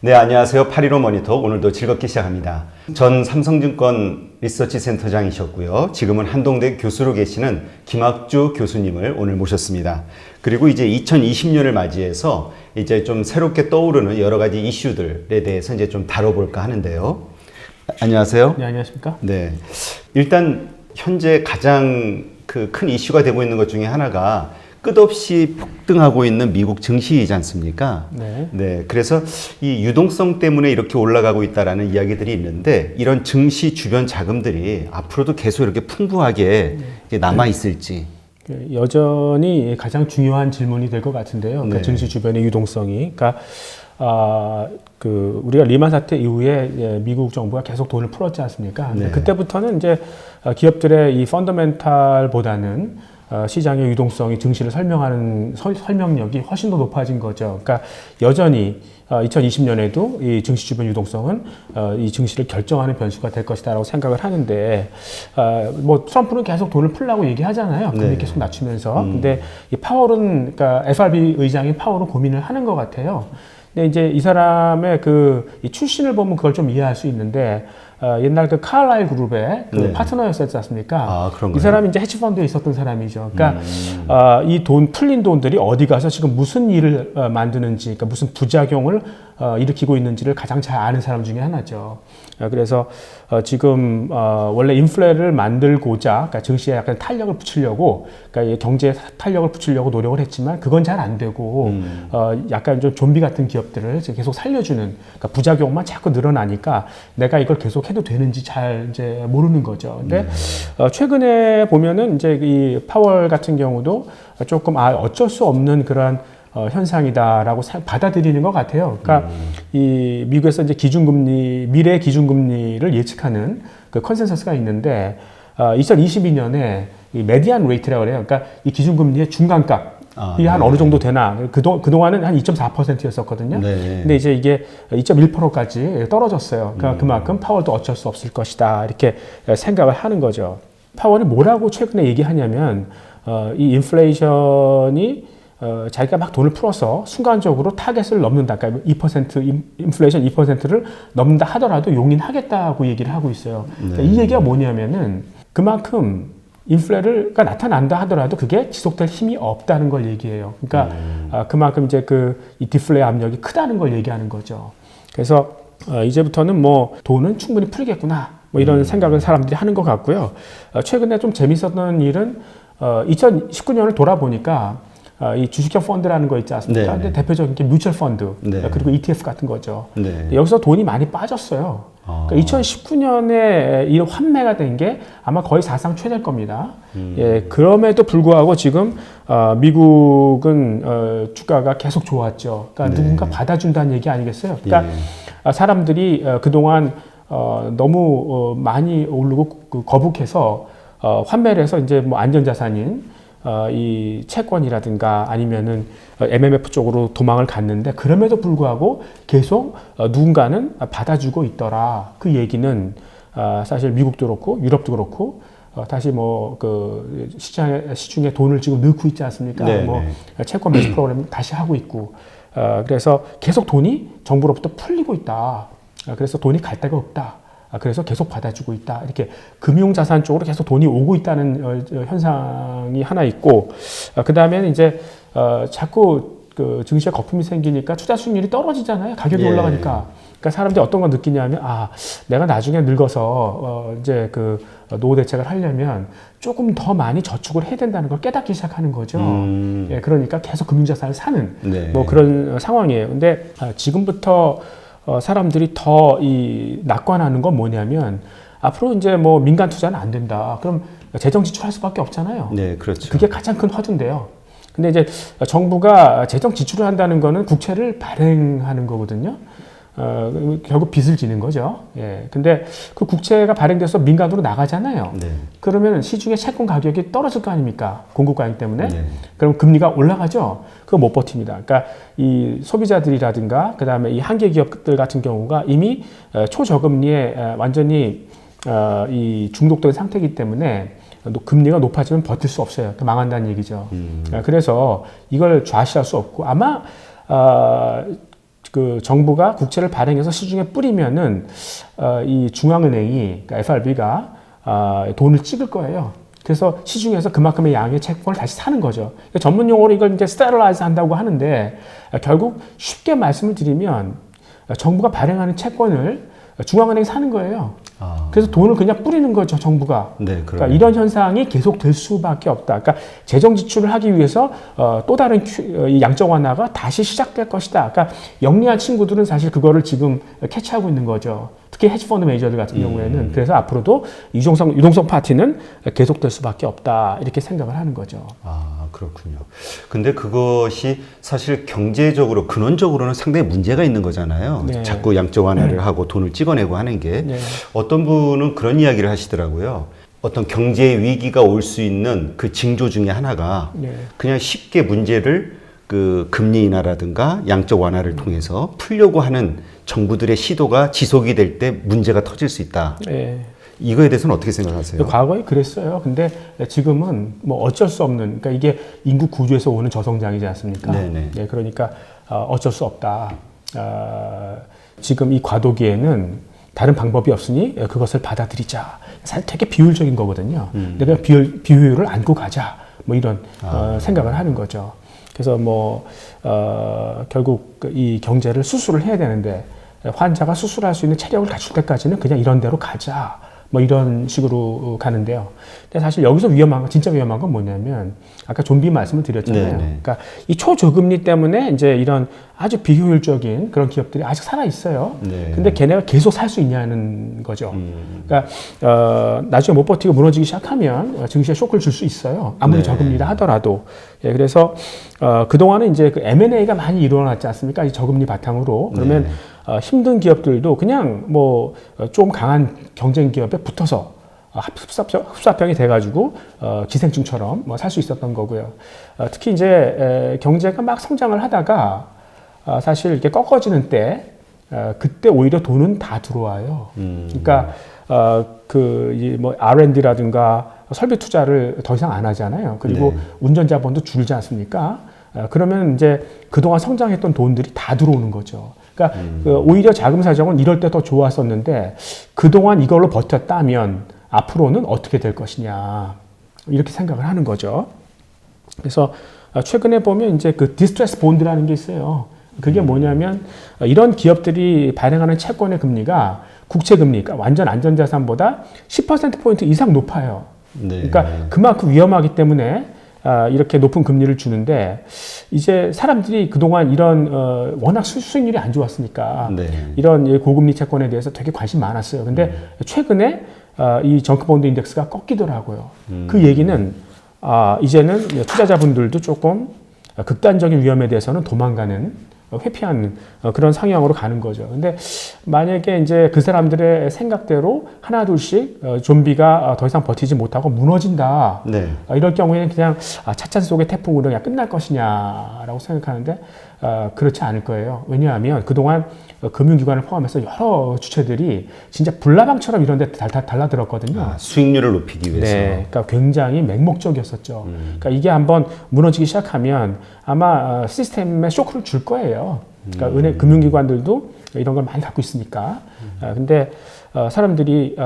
네, 안녕하세요. 815 모니터 오늘도 즐겁게 시작합니다. 전 삼성증권 리서치 센터장이셨고요. 지금은 한동대 교수로 계시는 김학주 교수님을 오늘 모셨습니다. 그리고 이제 2020년을 맞이해서 이제 좀 새롭게 떠오르는 여러 가지 이슈들에 대해서 이제 좀 다뤄볼까 하는데요. 안녕하세요. 네, 안녕하십니까? 네. 일단 현재 가장 큰 이슈가 되고 있는 것 중에 하나가 끝없이 폭등하고 있는 미국 증시이지 않습니까? 네. 네. 그래서 이 유동성 때문에 이렇게 올라가고 있다라는 이야기들이 있는데 이런 증시 주변 자금들이 앞으로도 계속 이렇게 풍부하게 남아 있을지. 여전히 가장 중요한 질문이 될 것 같은데요. 그러니까 네. 증시 주변의 유동성이. 그러니까 우리가 리만 사태 이후에 미국 정부가 계속 돈을 풀었지 않습니까? 네. 그때부터는 이제 기업들의 이 펀더멘탈보다는 시장의 유동성이 증시를 설명하는 설명력이 훨씬 더 높아진 거죠. 그러니까 여전히 2020년에도 이 증시 주변 유동성은 이 증시를 결정하는 변수가 될 것이다라고 생각을 하는데, 뭐 트럼프는 계속 돈을 풀라고 얘기하잖아요. 금리 네. 계속 낮추면서. 근데 이 파월은, 그러니까 FRB 의장인 파월은 고민을 하는 것 같아요. 근데 이제 이 사람의 이 출신을 보면 그걸 좀 이해할 수 있는데, 옛날 그 칼라일 그룹의 네. 파트너였었지 않습니까? 아, 그런가요? 이 사람이 이제 헤지펀드에 있었던 사람이죠. 그러니까 이 돈 풀린 돈들이 어디 가서 지금 무슨 일을 만드는지, 그러니까 무슨 부작용을 일으키고 있는지를 가장 잘 아는 사람 중에 하나죠. 그래서 지금 원래 인플레를 만들고자, 그러니까 증시에 약간 탄력을 붙이려고, 그러니까 경제에 탄력을 붙이려고 노력을 했지만 그건 잘 안 되고 약간 좀 좀비 같은 기업들을 계속 살려주는, 그러니까 부작용만 자꾸 늘어나니까 내가 이걸 계속 해도 되는지 잘 이제 모르는 거죠. 근데 최근에 보면은 이제 이 파월 같은 경우도 조금 어쩔 수 없는 그런 현상이다라고 받아들이는 것 같아요. 그러니까 이 미국에서 이제 미래 기준금리를 예측하는 그 컨센서스가 있는데 2022년에 이 메디안 레이트라고 그래요. 그러니까 이 기준금리의 중간값. 이 한 어느 정도 되나? 그동안은 한 2.4%였었거든요. 네. 근데 이제 이게 2.1%까지 떨어졌어요. 그러니까 그만큼 파월도 어쩔 수 없을 것이다. 이렇게 생각을 하는 거죠. 파월이 뭐라고 최근에 얘기하냐면, 이 인플레이션이 자기가 막 돈을 풀어서 순간적으로 타겟을 넘는다. 그러니까 2%, 인플레이션 2%를 넘는다 하더라도 용인하겠다고 얘기를 하고 있어요. 그러니까 이 얘기가 뭐냐면은 그만큼 인플레가 나타난다 하더라도 그게 지속될 힘이 없다는 걸 얘기해요. 그러니까 그만큼 이제 이 디플레 압력이 크다는 걸 얘기하는 거죠. 그래서 이제부터는 뭐 돈은 충분히 풀겠구나. 뭐 이런 생각을 사람들이 하는 것 같고요. 최근에 좀 재밌었던 일은 2019년을 돌아보니까 이 주식형 펀드라는 거 있지 않습니까? 근데 대표적인 게 뮤추얼 펀드, 네. 그리고 ETF 같은 거죠. 네. 여기서 돈이 많이 빠졌어요. 그러니까 2019년에 이 환매가 된 게 아마 거의 사상 최대일 겁니다. 예, 그럼에도 불구하고 지금 미국은 주가가 계속 좋았죠. 그러니까 네. 누군가 받아준다는 얘기 아니겠어요? 그러니까 예. 사람들이 그동안 너무 많이 오르고 거북해서 환매를 해서 이제 뭐 안전자산인 이 채권이라든가 아니면은 MMF 쪽으로 도망을 갔는데 그럼에도 불구하고 계속 누군가는 받아주고 있더라. 그 얘기는 사실 미국도 그렇고 유럽도 그렇고 다시 뭐 시중에 돈을 지금 넣고 있지 않습니까? 네, 뭐 네. 채권 매수 프로그램 다시 하고 있고 그래서 계속 돈이 정부로부터 풀리고 있다. 그래서 돈이 갈 데가 없다. 그래서 계속 받아주고 있다. 이렇게 금융자산 쪽으로 계속 돈이 오고 있다는 현상이 하나 있고, 그 다음에는 이제 자꾸 그 증시에 거품이 생기니까 투자 수익률이 떨어지잖아요. 가격이 올라가니까. 그러니까 사람들이 어떤 걸 느끼냐면, 내가 나중에 늙어서 이제 그 노후 대책을 하려면 조금 더 많이 저축을 해야 된다는 걸 깨닫기 시작하는 거죠. 예, 그러니까 계속 금융자산을 사는 네. 뭐 그런 상황이에요. 근데 지금부터 사람들이 더 낙관하는 건 뭐냐면 앞으로 이제 뭐 민간 투자는 안 된다. 그럼 재정 지출할 수밖에 없잖아요. 네, 그렇죠. 그게 가장 큰 화두인데요. 근데 이제 정부가 재정 지출을 한다는 거는 국채를 발행하는 거거든요. 결국 빚을 지는 거죠. 예. 근데 그 국채가 발행돼서 민간으로 나가잖아요. 네. 그러면 시중에 채권 가격이 떨어질 거 아닙니까? 공급 과잉 때문에. 네. 그럼 금리가 올라가죠. 그거 못 버팁니다. 그러니까 이 소비자들이라든가 그다음에 이 한계 기업들 같은 경우가 이미 초저금리에 완전히 이 중독된 상태이기 때문에 금리가 높아지면 버틸 수 없어요. 망한다는 얘기죠. 그래서 이걸 좌시할 수 없고 아마 그 정부가 국채를 발행해서 시중에 뿌리면은 이 중앙은행이 그러니까 FRB가 돈을 찍을 거예요. 그래서 시중에서 그만큼의 양의 채권을 다시 사는 거죠. 그러니까 전문 용어로 이걸 이제 스테릴라이즈 한다고 하는데 결국 쉽게 말씀을 드리면 정부가 발행하는 채권을 중앙은행이 사는 거예요. 그래서 돈을 그냥 뿌리는 거죠, 정부가. 네, 그러니까 이런 현상이 계속 될 수밖에 없다. 그러니까 재정 지출을 하기 위해서 또 다른 이 양적 완화가 다시 시작될 것이다. 그러니까 영리한 친구들은 사실 그거를 지금 캐치하고 있는 거죠. 특히 헤지펀드 매니저들 같은 경우에는. 그래서 앞으로도 유동성 파티는 계속될 수밖에 없다. 이렇게 생각을 하는 거죠. 아, 그렇군요. 근데 그것이 사실 경제적으로, 근원적으로는 상당히 문제가 있는 거잖아요. 네. 자꾸 양적 완화를 하고 돈을 찍어내고 하는 게. 네. 어떤 분은 그런 이야기를 하시더라고요. 어떤 경제 위기가 올 수 있는 그 징조 중에 하나가 네. 그냥 쉽게 문제를 그 금리 인하라든가 양적 완화를 통해서 풀려고 하는 정부들의 시도가 지속이 될 때 문제가 터질 수 있다. 네. 이거에 대해서는 어떻게 생각하세요? 과거에 그랬어요. 근데 지금은 뭐 어쩔 수 없는, 그러니까 이게 인구 구조에서 오는 저성장이지 않습니까? 네네. 네, 그러니까 어쩔 수 없다. 지금 이 과도기에는 다른 방법이 없으니 그것을 받아들이자. 사실 되게 비효율적인 거거든요. 내가 비효율을 안고 가자. 뭐 이런 생각을 하는 거죠. 그래서 뭐 결국 이 경제를 수술을 해야 되는데 환자가 수술할 수 있는 체력을 갖출 때까지는 그냥 이런 대로 가자. 뭐 이런 식으로 가는데요. 근데 사실 여기서 진짜 위험한 건 뭐냐면 아까 좀비 말씀을 드렸잖아요. 네네. 그러니까 이 초저금리 때문에 이제 이런 아주 비효율적인 그런 기업들이 아직 살아 있어요. 네. 근데 걔네가 계속 살 수 있냐는 거죠. 그러니까 나중에 못 버티고 무너지기 시작하면 증시에 쇼크를 줄 수 있어요. 아무리 네. 저금리라 하더라도. 예, 그래서 그동안은 이제 그 M&A가 많이 일어났지 않습니까? 이 저금리 바탕으로. 그러면 힘든 기업들도 그냥 뭐 좀 강한 경쟁 기업에 붙어서 흡사병이 돼가지고 기생충처럼 뭐 살 수 있었던 거고요. 특히 이제 경제가 막 성장을 하다가 사실 이렇게 꺾어지는 때 그때 오히려 돈은 다 들어와요. 그러니까 뭐 R&D라든가 설비 투자를 더 이상 안 하잖아요. 그리고 네. 운전자 운전자본도 줄지 않습니까? 그러면 이제 그동안 성장했던 돈들이 다 들어오는 거죠. 그러니까 오히려 자금 사정은 이럴 때 더 좋았었는데 그동안 이걸로 버텼다면 앞으로는 어떻게 될 것이냐 이렇게 생각을 하는 거죠. 그래서 최근에 보면 이제 그 디스트레스 본드라는 게 있어요. 그게 뭐냐면 이런 기업들이 발행하는 채권의 금리가 국채 금리, 그러니까 완전 안전자산보다 10%포인트 이상 높아요. 네. 그러니까 그만큼 위험하기 때문에 이렇게 높은 금리를 주는데 이제 사람들이 그동안 이런 워낙 수익률이 안 좋았으니까 네. 이런 고금리 채권에 대해서 되게 관심 많았어요. 근데 최근에 이 정크본드 인덱스가 꺾이더라고요. 그 얘기는 이제는 투자자분들도 조금 극단적인 위험에 대해서는 도망가는 회피하는 그런 상향으로 가는 거죠. 근데 만약에 이제 그 사람들의 생각대로 하나 둘씩 좀비가 더 이상 버티지 못하고 무너진다. 네. 이럴 경우에는 그냥 찻잔 속의 태풍으로 그냥 끝날 것이냐라고 생각하는데 그렇지 않을 거예요. 왜냐하면 그동안 금융기관을 포함해서 여러 주체들이 진짜 불나방처럼 이런 데 달라들었거든요. 수익률을 높이기 위해서. 네, 그러니까 굉장히 맹목적이었었죠. 그러니까 이게 한번 무너지기 시작하면 아마 시스템에 쇼크를 줄 거예요. 그러니까 금융기관들도 이런 걸 많이 갖고 있으니까. 근데 사람들이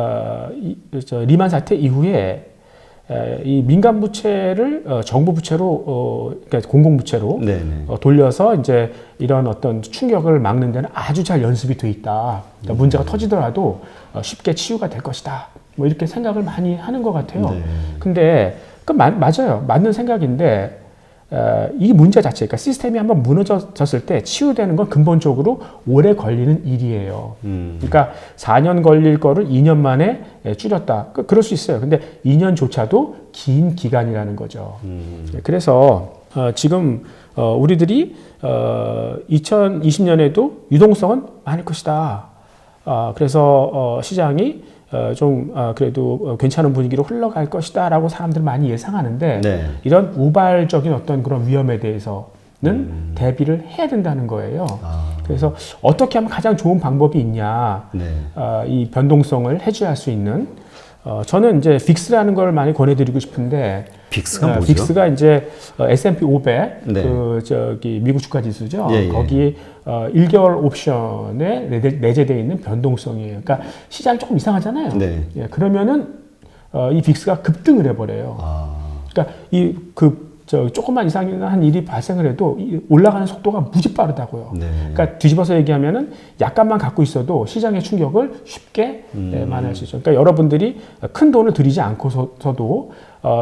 리만 사태 이후에 이 민간 부채를 정부 부채로 그러니까 공공 부채로 돌려서 이제 이런 어떤 충격을 막는 데는 아주 잘 연습이 돼 있다. 그러니까 문제가 터지더라도 쉽게 치유가 될 것이다. 뭐 이렇게 생각을 많이 하는 것 같아요. 네. 근데 맞아요. 맞는 생각인데 이 문제 자체, 그러니까 시스템이 한번 무너졌을 때 치유되는 건 근본적으로 오래 걸리는 일이에요. 그러니까 4년 걸릴 거를 2년 만에 줄였다. 그럴 수 있어요. 근데 2년조차도 긴 기간이라는 거죠. 그래서 지금 우리들이 2020년에도 유동성은 많을 것이다. 그래서 시장이 그래도 괜찮은 분위기로 흘러갈 것이다라고 사람들 많이 예상하는데 네. 이런 우발적인 어떤 그런 위험에 대해서는 대비를 해야 된다는 거예요. 그래서 어떻게 하면 가장 좋은 방법이 있냐, 네. 이 변동성을 해소할 수 있는 저는 이제 빅스라는 걸 많이 권해드리고 싶은데 빅스가 뭐죠? 빅스가 이제 S&P 500 네. 그 저기 미국 주가 지수죠. 예, 예. 거기 1개월 옵션에 내재되어 있는 변동성이에요. 그러니까 시장이 조금 이상하잖아요. 네. 예, 그러면은 이 빅스가 급등을 해버려요. 그러니까 조금만 이상한 일이 발생을 해도 올라가는 속도가 무지 빠르다고요. 네. 그러니까 뒤집어서 얘기하면은 약간만 갖고 있어도 시장의 충격을 쉽게 만회할 수 있죠. 그러니까 여러분들이 큰 돈을 들이지 않고서도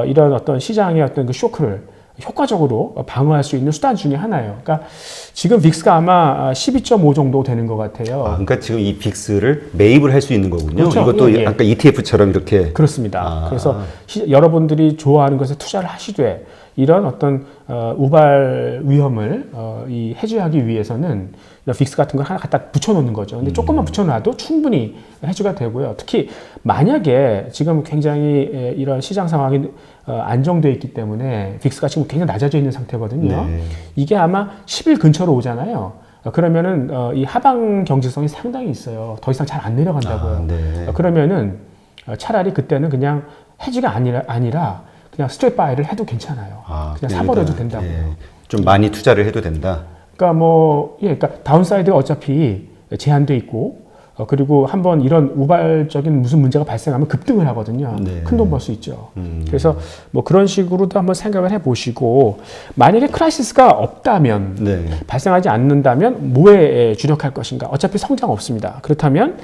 이런 어떤 시장의 어떤 그 쇼크를 효과적으로 방어할 수 있는 수단 중에 하나예요. 그러니까 지금 빅스가 아마 12.5 정도 되는 것 같아요. 그러니까 지금 이 빅스를 매입을 할 수 있는 거군요. 그렇죠. 이것도 예. 아까 ETF처럼 이렇게. 그렇습니다. 그래서 여러분들이 좋아하는 것에 투자를 하시되 이런 어떤 우발 위험을 이 해지하기 위해서는 빅스 같은 걸 하나 갖다 붙여놓는 거죠. 근데 조금만 붙여놔도 충분히 해지가 되고요. 특히 만약에 지금 굉장히 이런 시장 상황이 안정되어 있기 때문에 빅스가 지금 굉장히 낮아져 있는 상태거든요. 네. 이게 아마 10일 근처로 오잖아요. 그러면은 이 하방 경직성이 상당히 있어요. 더 이상 잘 안 내려간다고요. 네. 그러면은 차라리 그때는 그냥 해지가 아니라 그냥 스트레이트 바이를 해도 괜찮아요. 그냥 사버려도 된다고요. 예. 좀 많이 투자를 해도 된다. 그러니까 그러니까 다운사이드가 어차피 제한돼 있고 그리고 한번 이런 우발적인 무슨 문제가 발생하면 급등을 하거든요. 네. 큰 돈 벌 수 있죠. 그래서 뭐 그런 식으로도 한번 생각을 해보시고 만약에 크라이시스가 없다면 네. 발생하지 않는다면 뭐에 주력할 것인가? 어차피 성장 없습니다. 그렇다면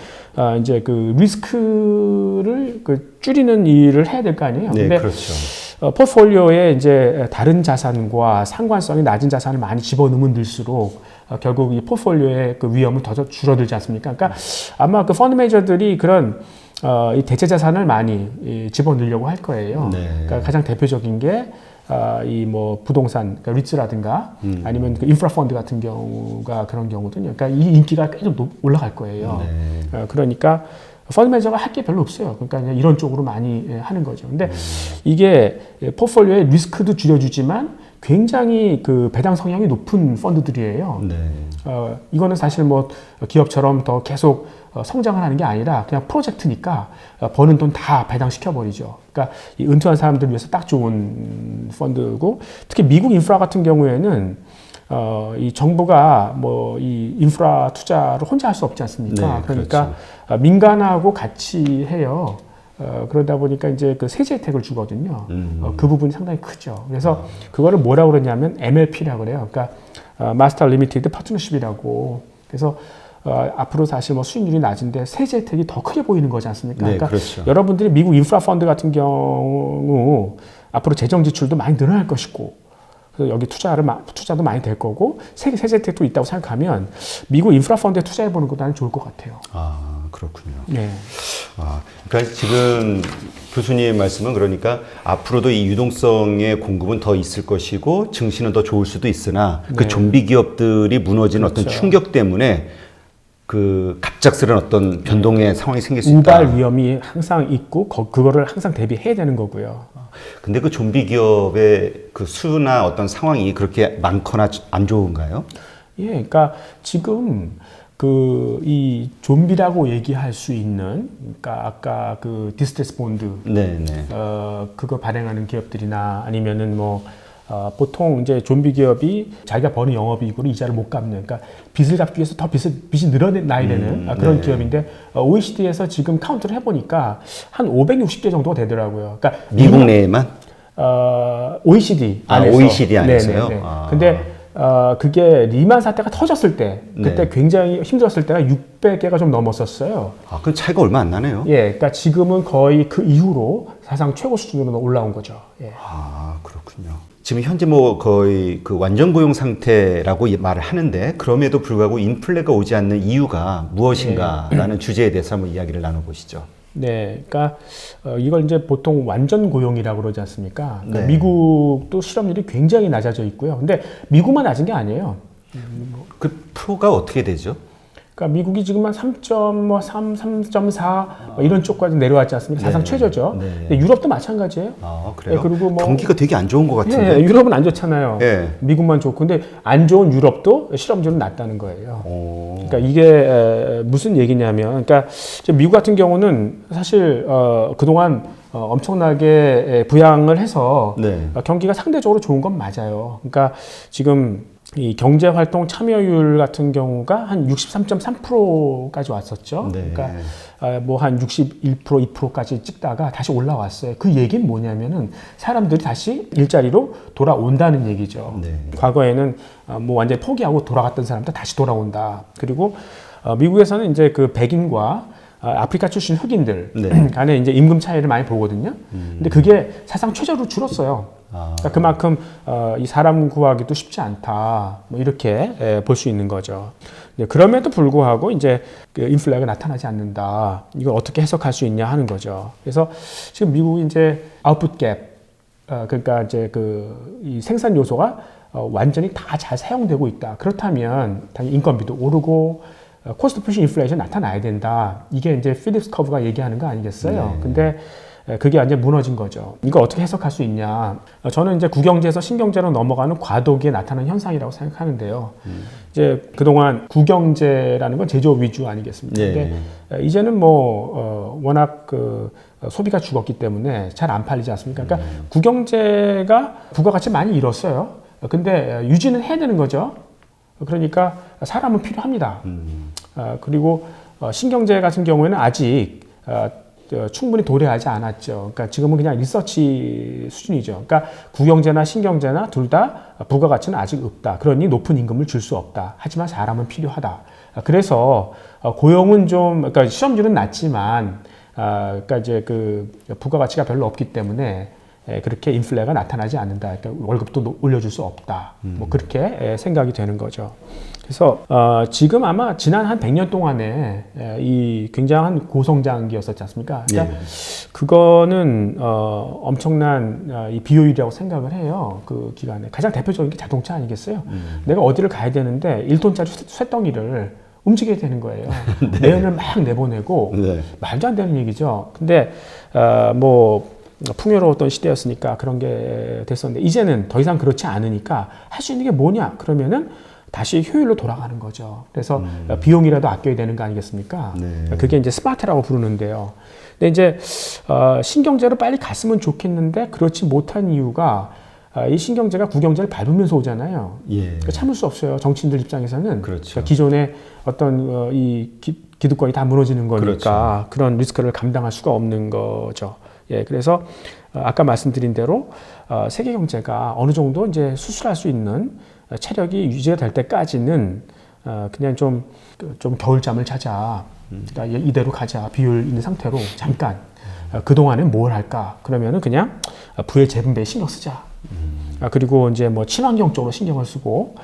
이제 그 리스크를 줄이는 일을 해야 될 거 아니에요. 네, 근데 그렇죠. 포트폴리오에 이제 다른 자산과 상관성이 낮은 자산을 많이 집어넣으면 늘수록 결국 이 포트폴리오의 그 위험은 더 줄어들지 않습니까? 그러니까 아마 그 펀드 매니저들이 그런 이 대체 자산을 많이 집어넣으려고 할 거예요. 네. 그러니까 가장 대표적인 게 이 뭐 부동산, 그러니까 리츠라든가 아니면 그 인프라 펀드 같은 경우가 그런 경우거든요. 그러니까 이 인기가 계속 올라갈 거예요. 네. 그러니까 펀드 매니저가 할 게 별로 없어요. 그러니까 그냥 이런 쪽으로 많이 하는 거죠. 근데 이게 포트폴리오의 리스크도 줄여주지만 굉장히 그 배당 성향이 높은 펀드들이에요. 네. 이거는 사실 뭐 기업처럼 더 계속 성장을 하는 게 아니라 그냥 프로젝트니까 버는 돈 다 배당시켜 버리죠. 그러니까 이 은퇴한 사람들 위해서 딱 좋은 펀드고 특히 미국 인프라 같은 경우에는 이 정부가 뭐 이 인프라 투자를 혼자 할 수 없지 않습니까? 네, 그러니까 그렇죠. 민간하고 같이 해요. 그러다 보니까 이제 그 세제 혜택을 주거든요. 그 부분이 상당히 크죠. 그래서 그거를 뭐라고 그러냐면 MLP라고 그래요. 그러니까 마스터 리미티드 파트너십이라고. 그래서 앞으로 사실 뭐 수익률이 낮은데 세제 혜택이 더 크게 보이는 거지 않습니까? 네, 그러니까 그렇죠. 여러분들이 미국 인프라 펀드 같은 경우 앞으로 재정 지출도 많이 늘어날 것이고 그래서 여기 투자도 많이 될 거고 세제 혜택도 있다고 생각하면 미국 인프라 펀드에 투자해 보는 것도 나는 좋을 것 같아요. 그렇군요. 네. 그러니까 지금 교수님 말씀은 그러니까 앞으로도 이 유동성의 공급은 더 있을 것이고 증시는 더 좋을 수도 있으나 그 네. 좀비 기업들이 무너지는 그렇죠. 어떤 충격 때문에 그 갑작스런 어떤 변동의 상황이 생길 수 있다. 우발 위험이 항상 있고 그거를 항상 대비해야 되는 거고요. 근데 그 좀비 기업의 그 수나 어떤 상황이 그렇게 많거나 안 좋은가요? 예, 그러니까 지금 이 좀비라고 얘기할 수 있는, 그러니까 아까 그 디스트레스 본드, 네. 그거 발행하는 기업들이나 아니면은 뭐 보통 이제 좀비 기업이 자기가 버는 영업이익으로 이자를 못 갚는, 그러니까 빚을 갚기 위해서 더 빚이 늘어나야 되는 그런 네. 기업인데 OECD에서 지금 카운트를 해보니까 한 560개 정도가 되더라고요. 그러니까 미국 내에만? OECD 안에서. OECD 안에서요? 네네네. 근데 그게 리만 사태가 터졌을 때, 그때 네. 굉장히 힘들었을 때가 600개가 좀 넘었었어요. 그럼 차이가 얼마 안 나네요. 예, 그러니까 지금은 거의 그 이후로 사상 최고 수준으로 올라온 거죠. 예. 그렇군요. 지금 현재 뭐 거의 그 완전 고용 상태라고 말을 하는데 그럼에도 불구하고 인플레가 오지 않는 이유가 무엇인가라는 주제에 대해서 한번 이야기를 나눠보시죠. 네, 그러니까 이걸 이제 보통 완전 고용이라고 그러지 않습니까? 그러니까 네. 미국도 실업률이 굉장히 낮아져 있고요. 근데 미국만 낮은 게 아니에요. 그 프로가 어떻게 되죠? 그러니까 미국이 지금 한 3.3, 3.4 이런 쪽까지 내려왔지 않습니까? 사상 최저죠. 네. 근데 유럽도 마찬가지예요. 그래요? 예, 그리고 뭐 경기가 되게 안 좋은 것 같은데. 예, 유럽은 안 좋잖아요. 예. 미국만 좋고, 근데 안 좋은 유럽도 실업률은 낮다는 거예요. 그러니까 이게 무슨 얘기냐면, 그러니까 미국 같은 경우는 사실 그동안 엄청나게 부양을 해서 네. 경기가 상대적으로 좋은 건 맞아요. 그러니까 지금 이 경제활동 참여율 같은 경우가 한 63.3%까지 왔었죠. 네. 그러니까 뭐 한 61%, 2%까지 찍다가 다시 올라왔어요. 그 얘기는 뭐냐면은 사람들이 다시 일자리로 돌아온다는 얘기죠. 네. 과거에는 뭐 완전히 포기하고 돌아갔던 사람들 다시 돌아온다. 그리고 미국에서는 이제 그 백인과 아프리카 출신 흑인들 네. 간에 이제 임금 차이를 많이 보거든요. 근데 그게 사상 최저로 줄었어요. 그러니까 그만큼 이 사람 구하기도 쉽지 않다. 뭐 이렇게 볼 수 있는 거죠. 그럼에도 불구하고 이제 그 인플레가 나타나지 않는다. 이걸 어떻게 해석할 수 있냐 하는 거죠. 그래서 지금 미국이 이제 아웃풋 갭, 그러니까 이제 이 생산 요소가 완전히 다 잘 사용되고 있다. 그렇다면 당연히 인건비도 오르고 코스트 푸시 인플레이션 나타나야 된다. 이게 이제 필립스 커브가 얘기하는 거 아니겠어요? 네. 근데 그게 완전 무너진 거죠. 이거 어떻게 해석할 수 있냐? 저는 이제 구경제에서 신경제로 넘어가는 과도기에 나타나는 현상이라고 생각하는데요. 이제 그동안 구경제라는 건 제조업 위주 아니겠습니까? 네. 근데 이제는 뭐 워낙 소비가 죽었기 때문에 잘 안 팔리지 않습니까? 그러니까 구경제가 부가가치 많이 잃었어요. 근데 유지는 해야 되는 거죠. 그러니까 사람은 필요합니다. 그리고 신경제 같은 경우에는 아직 충분히 도래하지 않았죠. 그러니까 지금은 그냥 리서치 수준이죠. 그러니까 구경제나 신경제나 둘 다 부가가치는 아직 없다. 그러니 높은 임금을 줄 수 없다. 하지만 사람은 필요하다. 그래서 고용은 좀, 그러니까 시험률은 낮지만, 그러니까 이제 그 부가가치가 별로 없기 때문에 그렇게 인플레가 나타나지 않는다. 그러니까 월급도 올려줄 수 없다. 뭐 그렇게 생각이 되는 거죠. 그래서 지금 아마 지난 한 100년 동안에 이 굉장한 고성장기였었지 않습니까? 그러니까 그거는 엄청난 이 비효율이라고 생각을 해요. 그 기간에 가장 대표적인 게 자동차 아니겠어요? 내가 어디를 가야 되는데 1톤짜리 쇳덩이를 움직여야 되는 거예요. 네. 내연을 막 내보내고 네. 말도 안 되는 얘기죠. 근데 뭐 풍요로웠던 시대였으니까 그런 게 됐었는데 이제는 더 이상 그렇지 않으니까 할 수 있는 게 뭐냐? 그러면은 다시 효율로 돌아가는 거죠. 그래서 비용이라도 아껴야 되는 거 아니겠습니까? 네. 그게 이제 스마트라고 부르는데요. 근데 이제 신경제로 빨리 갔으면 좋겠는데 그렇지 못한 이유가 이 신경제가 구경제를 밟으면서 오잖아요. 예. 그러니까 참을 수 없어요. 정치인들 입장에서는 그렇죠. 그러니까 기존의 어떤 이 기득권이 다 무너지는 거니까 그렇죠. 그런 리스크를 감당할 수가 없는 거죠. 예, 그래서 아까 말씀드린 대로 세계 경제가 어느 정도 이제 수술할 수 있는 체력이 유지가 될 때까지는 그냥 좀 겨울잠을 자자. 그러니까 이대로 가자. 비효율 있는 상태로 잠깐. 그동안은 뭘 할까? 그러면은 그냥 부의 재분배에 신경 쓰자. 그리고 이제 뭐 친환경 쪽으로 신경을 쓰고,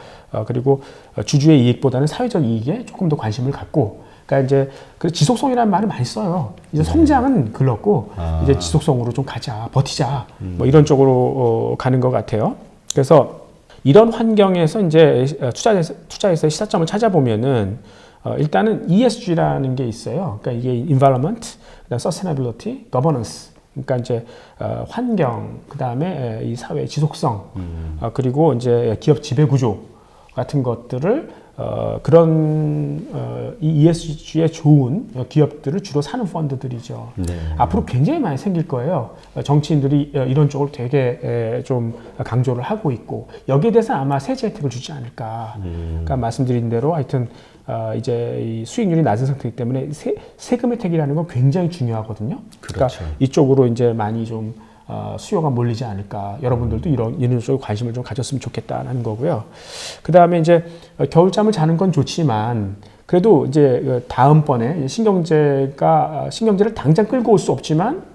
그리고 주주의 이익보다는 사회적 이익에 조금 더 관심을 갖고, 그러니까 이제 그 지속성이라는 말을 많이 써요. 이제 성장은 글렀고, 이제 지속성으로 좀 가자, 버티자, 뭐 이런 쪽으로 가는 것 같아요. 그래서 이런 환경에서 이제 투자에서 시사점을 찾아보면은 일단은 ESG라는 게 있어요. 그러니까 이게 Environment, 그다음 Sustainability, Governance. 그러니까 이제 환경, 그다음에 이 사회 지속성, 그리고 이제 기업 지배 구조 같은 것들을 이 ESG에 좋은 기업들을 주로 사는 펀드들이죠. 네. 앞으로 굉장히 많이 생길 거예요. 정치인들이 이런 쪽을 되게 좀 강조를 하고 있고 여기에 대해서 아마 세제 혜택을 주지 않을까. 그러니까 말씀드린 대로 하여튼 이제 이 수익률이 낮은 상태이기 때문에 세금 혜택이라는 건 굉장히 중요하거든요. 그렇죠. 그러니까 이쪽으로 이제 많이 좀 수요가 몰리지 않을까. 여러분들도 이런 쪽에 관심을 좀 가졌으면 좋겠다는 거고요. 그 다음에 이제 겨울잠을 자는 건 좋지만 그래도 이제 다음번에 신경제를 당장 끌고 올 수 없지만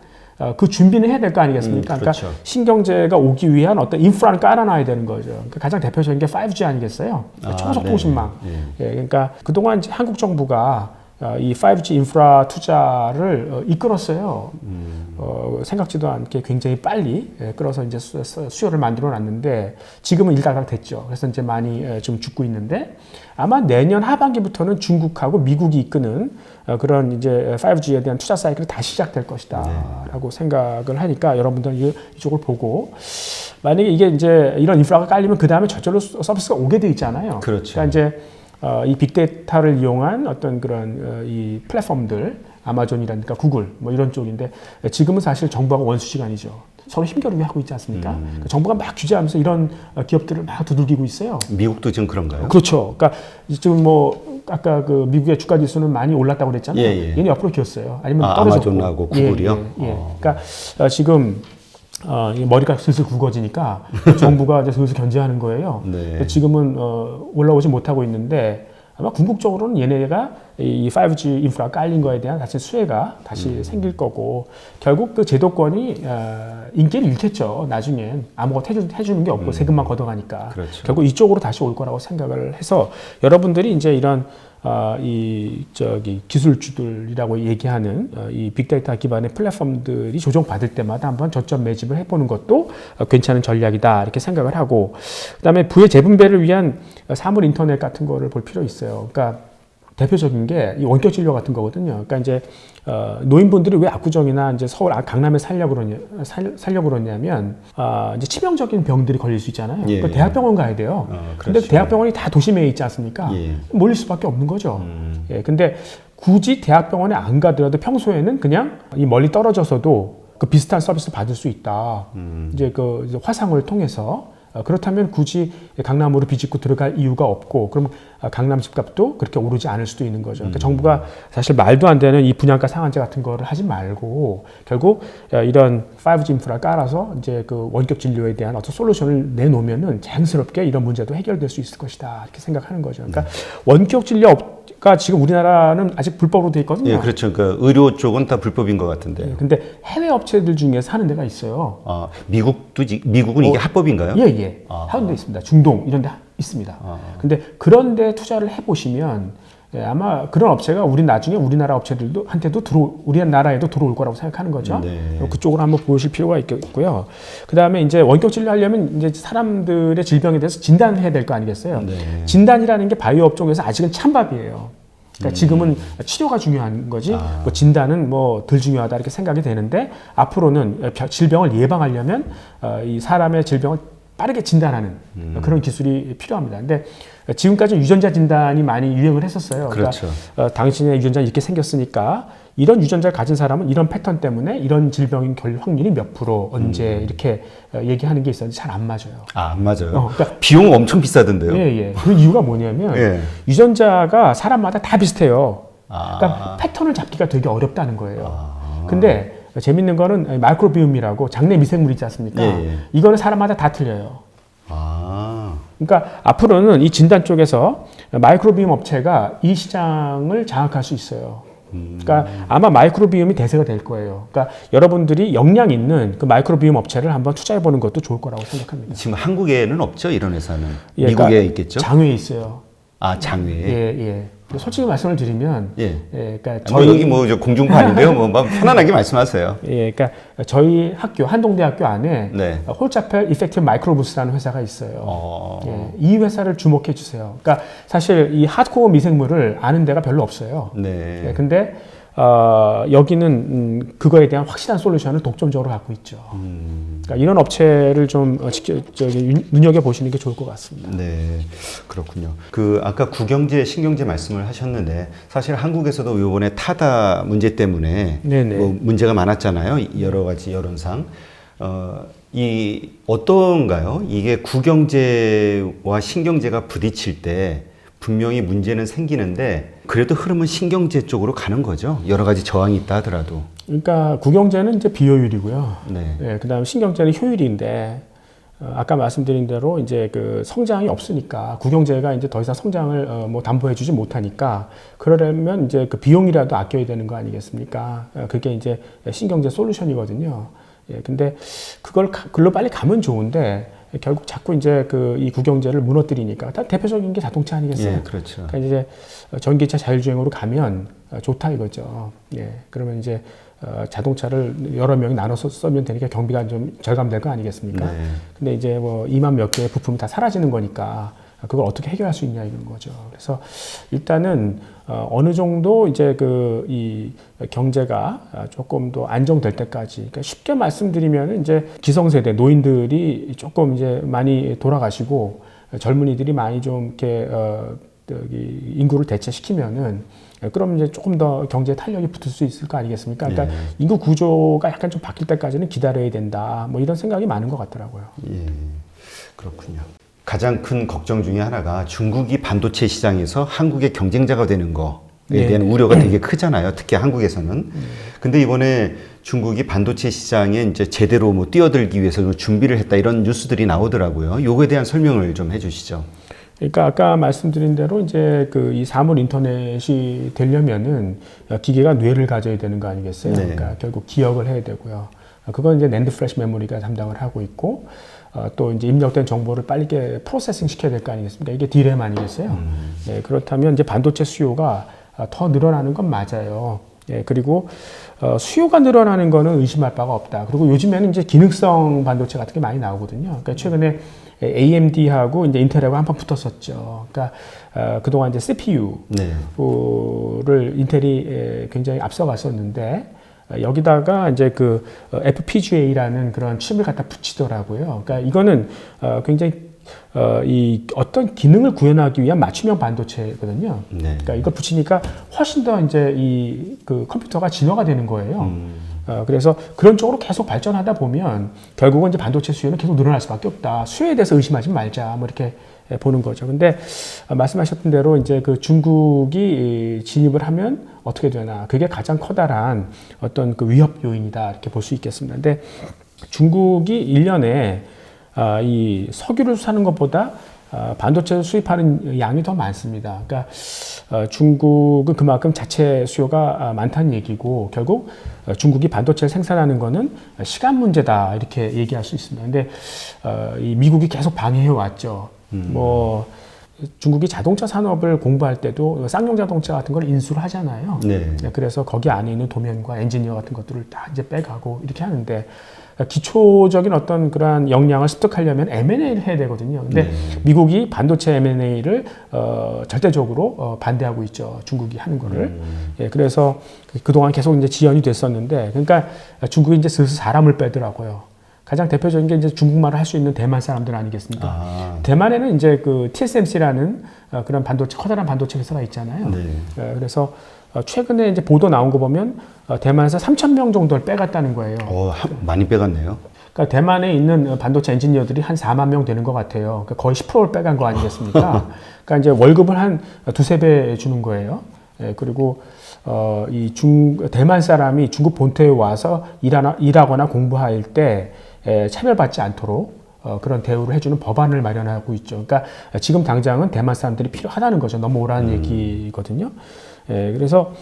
그 준비는 해야 될 거 아니겠습니까? 그렇죠. 그러니까 신경제가 오기 위한 어떤 인프라를 깔아놔야 되는 거죠. 그러니까 가장 대표적인 게 5G 아니겠어요? 초고속 통신망. 예, 그러니까 그동안 이제 한국 정부가 이 5G 인프라 투자를 이끌었어요. 생각지도 않게 굉장히 빨리 끌어서 이제 수요를 만들어 놨는데 지금은 일가닥 됐죠. 그래서 이제 많이 좀 죽고 있는데 아마 내년 하반기부터는 중국하고 미국이 이끄는 그런 이제 5G에 대한 투자 사이클이 다시 시작될 것이다라고 생각을 하니까 여러분들 이쪽을 보고 만약에 이게 이제 이런 인프라가 깔리면 그 다음에 저절로 서비스가 오게 돼 있잖아요. 그렇죠. 그러니까 이제 이 빅데이터를 이용한 어떤 그런 이 플랫폼들, 아마존이라든가 구글 뭐 이런 쪽인데 지금은 사실 정부하고 원수시간이죠. 서로 힘겨루기 하고 있지 않습니까? 그러니까 정부가 막 규제하면서 이런 기업들을 막 두들기고 있어요. 미국도 지금 그런가요? 그렇죠. 그러니까 지금 뭐 아까 그 미국의 주가 지수는 많이 올랐다고 그랬잖아요. 얘는 옆으로 기었어요. 아니면 떨어졌고. 아마존하고 구글이요? 그러니까 지금 머리가 슬슬 굵어지니까 정부가 이제 슬슬 견제하는 거예요. 네. 지금은 올라오지 못하고 있는데 아마 궁극적으로는 얘네가 이 5G 인프라 깔린 거에 대한 다시 수혜가 다시 생길 거고 결국 그 제도권이 인기를 잃겠죠. 나중엔 아무것도 해주는 게 없고 세금만 걷어가니까 그렇죠. 결국 이쪽으로 다시 올 거라고 생각을 해서 여러분들이 이제 이런 기술주들이라고 얘기하는 이 빅데이터 기반의 플랫폼들이 조정받을 때마다 한번 저점 매집을 해보는 것도 괜찮은 전략이다 이렇게 생각을 하고 그다음에 부의 재분배를 위한 사물 인터넷 같은 거를 볼 필요 있어요. 그러니까 대표적인 게 이 원격 진료 같은 거거든요. 그러니까 이제 노인분들이 왜 압구정이나 이제 서울 강남에 살려고 그러냐면 이제 치명적인 병들이 걸릴 수 있잖아요. 예. 그러니까 대학병원 가야 돼요. 근데 그렇죠. 대학병원이 다 도심에 있지 않습니까? 예. 몰릴 수밖에 없는 거죠. 예. 근데 굳이 대학병원에 안 가더라도 평소에는 그냥 이 멀리 떨어져서도 그 비슷한 서비스 받을 수 있다. 이제 이제 화상을 통해서 그렇다면 굳이 강남으로 비집고 들어갈 이유가 없고 그럼 강남 집값도 그렇게 오르지 않을 수도 있는 거죠. 그러니까 정부가 사실 말도 안 되는 이 분양가 상한제 같은 거를 하지 말고 결국 이런 5G 인프라 깔아서 이제 그 원격 진료에 대한 어떤 솔루션을 내놓으면은 자연스럽게 이런 문제도 해결될 수 있을 것이다 이렇게 생각하는 거죠. 그러니까 원격 진료가 지금 우리나라는 아직 불법으로 돼 있거든요. 예, 그렇죠. 그러니까 의료 쪽은 다 불법인 것 같은데. 근데 해외 업체들 중에서 하는 데가 있어요. 미국은 이게 합법인가요? 예. 하는 데 있습니다. 중동 이런 데 있습니다. 근데 그런 데 투자를 해보시면 아마 그런 업체가 나중에 우리나라 업체들도 한테도 우리나라에도 들어올 거라고 생각하는 거죠. 네. 그쪽으로 한번 보실 필요가 있고요. 그 다음에 이제 원격 진료하려면 이제 사람들의 질병에 대해서 진단을 해야 될 거 아니겠어요? 네. 진단이라는 게 바이오 업종에서 아직은 찬밥이에요. 그러니까 지금은 치료가 중요한 거지, 뭐 진단은 뭐 덜 중요하다 이렇게 생각이 되는데 앞으로는 질병을 예방하려면 이 사람의 질병을 빠르게 진단하는 그런 기술이 필요합니다. 근데 지금까지 유전자 진단이 많이 유행을 했었어요. 그렇죠. 그러니까 당신의 유전자 이렇게 생겼으니까 이런 유전자를 가진 사람은 이런 패턴 때문에 이런 질병인 걸 확률이 몇 프로 언제 이렇게 얘기하는 게 있었는데 잘 안 맞아요. 안 맞아요. 그러니까 비용 엄청 비싸던데요. 예. 그 이유가 뭐냐면 유전자가 사람마다 다 비슷해요. 그러니까 패턴을 잡기가 되게 어렵다는 거예요. 근데 재밌는 거는 마이크로비움이라고 장내 미생물 있지 않습니까? 이거는 사람마다 다 틀려요. 그러니까 앞으로는 이 진단 쪽에서 마이크로비움 업체가 이 시장을 장악할 수 있어요. 그러니까 아마 마이크로비움이 대세가 될 거예요. 그러니까 여러분들이 역량 있는 그 마이크로비움 업체를 한번 투자해 보는 것도 좋을 거라고 생각합니다. 지금 한국에는 없죠, 이런 회사는. 그러니까 미국에 있겠죠. 장외에 있어요. 장외에. 예. 솔직히 말씀을 드리면, 그러니까 여기 공중파인데요. 막 편안하게 말씀하세요. 그러니까 저희 학교 한동대학교 안에 홀차펠 이펙티브 마이크로부스라는 회사가 있어요. 이 회사를 주목해 주세요. 그러니까 사실 이 하드코어 미생물을 아는 데가 별로 없어요. 근데 여기는 그거에 대한 확실한 솔루션을 독점적으로 갖고 있죠. 그러니까 이런 업체를 좀 눈여겨 보시는 게 좋을 것 같습니다. 네, 그렇군요. 아까 구경제, 신경제 말씀을 하셨는데 사실 한국에서도 이번에 타다 문제 때문에 문제가 많았잖아요. 여러 가지 여론상. 어떤가요? 이게 구경제와 신경제가 부딪힐 때 분명히 문제는 생기는데 그래도 흐름은 신경제 쪽으로 가는 거죠. 여러 가지 저항이 있다 하더라도. 그러니까 구경제는 이제 비효율이고요. 그다음 신경제는 효율인데 아까 말씀드린 대로 이제 그 성장이 없으니까 구경제가 이제 더 이상 성장을 담보해주지 못하니까 그러려면 이제 그 비용이라도 아껴야 되는 거 아니겠습니까? 그게 이제 신경제 솔루션이거든요. 근데 글로 빨리 가면 좋은데. 결국 자꾸 이제 이 구경제를 무너뜨리니까 대표적인 게 자동차 아니겠어요? 그렇죠. 그러니까 이제 전기차 자율주행으로 가면 좋다 이거죠. 그러면 이제 자동차를 여러 명이 나눠서 쓰면 되니까 경비가 좀 절감될 거 아니겠습니까? 근데 이제 2만 몇 개의 부품이 다 사라지는 거니까 그걸 어떻게 해결할 수 있냐 이런 거죠. 그래서 일단은 어느 정도 이제 이 경제가 조금 더 안정될 때까지, 그러니까 쉽게 말씀드리면 이제 기성세대 노인들이 조금 이제 많이 돌아가시고 젊은이들이 많이 좀 이렇게 인구를 대체시키면은 그럼 이제 조금 더 경제 탄력이 붙을 수 있을 거 아니겠습니까? 그러니까 인구 구조가 약간 좀 바뀔 때까지는 기다려야 된다. 뭐 이런 생각이 많은 것 같더라고요. 예, 그렇군요. 가장 큰 걱정 중에 하나가 중국이 반도체 시장에서 한국의 경쟁자가 되는 거에 대한 우려가 되게 크잖아요. 특히 한국에서는. 근데 이번에 중국이 반도체 시장에 이제 제대로 뭐 뛰어들기 위해서 좀 준비를 했다 이런 뉴스들이 나오더라고요. 요거에 대한 설명을 좀 해주시죠. 그러니까 아까 말씀드린 대로 이제 그 이 사물 인터넷이 되려면은 기계가 뇌를 가져야 되는 거 아니겠어요? 네. 그러니까 결국 기억을 해야 되고요. 그건 이제 낸드 플래시 메모리가 담당을 하고 있고 또 이제 입력된 정보를 빠르게 프로세싱 시켜야 될 거 아니겠습니까? 이게 D램 아니겠어요? 네, 그렇다면 이제 반도체 수요가 더 늘어나는 건 맞아요. 예, 그리고 수요가 늘어나는 거는 의심할 바가 없다. 그리고 요즘에는 이제 기능성 반도체 같은 게 많이 나오거든요. 그러니까 최근에 AMD하고 이제 인텔하고 한판 붙었었죠. 그러니까 그동안 이제 CPU를 인텔이 굉장히 앞서갔었는데 여기다가 이제 그 FPGA라는 그런 칩을 갖다 붙이더라고요. 그러니까 이거는 굉장히 이 어떤 기능을 구현하기 위한 맞춤형 반도체거든요. 그러니까 이걸 붙이니까 훨씬 더 이제 이 그 컴퓨터가 진화가 되는 거예요. 그래서 그런 쪽으로 계속 발전하다 보면 결국은 이제 반도체 수요는 계속 늘어날 수밖에 없다. 수요에 대해서 의심하지 말자. 뭐 이렇게 보는 거죠. 근데 말씀하셨던 대로 이제 그 중국이 진입을 하면 어떻게 되나. 그게 가장 커다란 어떤 그 위협 요인이다. 이렇게 볼 수 있겠습니다. 근데 중국이 1년에 이 석유를 사는 것보다 반도체를 수입하는 양이 더 많습니다. 그러니까 중국은 그만큼 자체 수요가 많다는 얘기고 결국 중국이 반도체를 생산하는 거는 시간 문제다 이렇게 얘기할 수 있습니다. 근데 이 미국이 계속 방해해 왔죠. 뭐 중국이 자동차 산업을 공부할 때도 쌍용 자동차 같은 걸 인수를 하잖아요. 네, 그래서 거기 안에 있는 도면과 엔지니어 같은 것들을 다 이제 빼가고 이렇게 하는데 기초적인 어떤 그러한 역량을 습득하려면 M&A를 해야 되거든요. 근데 미국이 반도체 M&A를 절대적으로 반대하고 있죠. 중국이 하는 거를. 예, 그래서 그동안 계속 이제 지연이 됐었는데, 그러니까 중국이 이제 슬슬 사람을 빼더라고요. 가장 대표적인 게 이제 중국말을 할 수 있는 대만 사람들 아니겠습니까? 대만에는 이제 그 TSMC라는 그런 반도체, 커다란 반도체 회사가 있잖아요. 그래서 최근에 이제 보도 나온 거 보면 대만에서 3,000명 정도를 빼갔다는 거예요. 많이 빼갔네요. 그러니까 대만에 있는 반도체 엔지니어들이 한 4만 명 되는 것 같아요. 그러니까 거의 10%를 빼간 거 아니겠습니까? 그러니까 이제 월급을 한 두세 배 주는 거예요. 예, 그리고 대만 사람이 중국 본토에 와서 일하거나 공부할 때 차별받지 않도록 그런 대우를 해주는 법안을 마련하고 있죠. 그러니까 지금 당장은 대만 사람들이 필요하다는 거죠. 넘어오라는 얘기거든요. 예, 그래서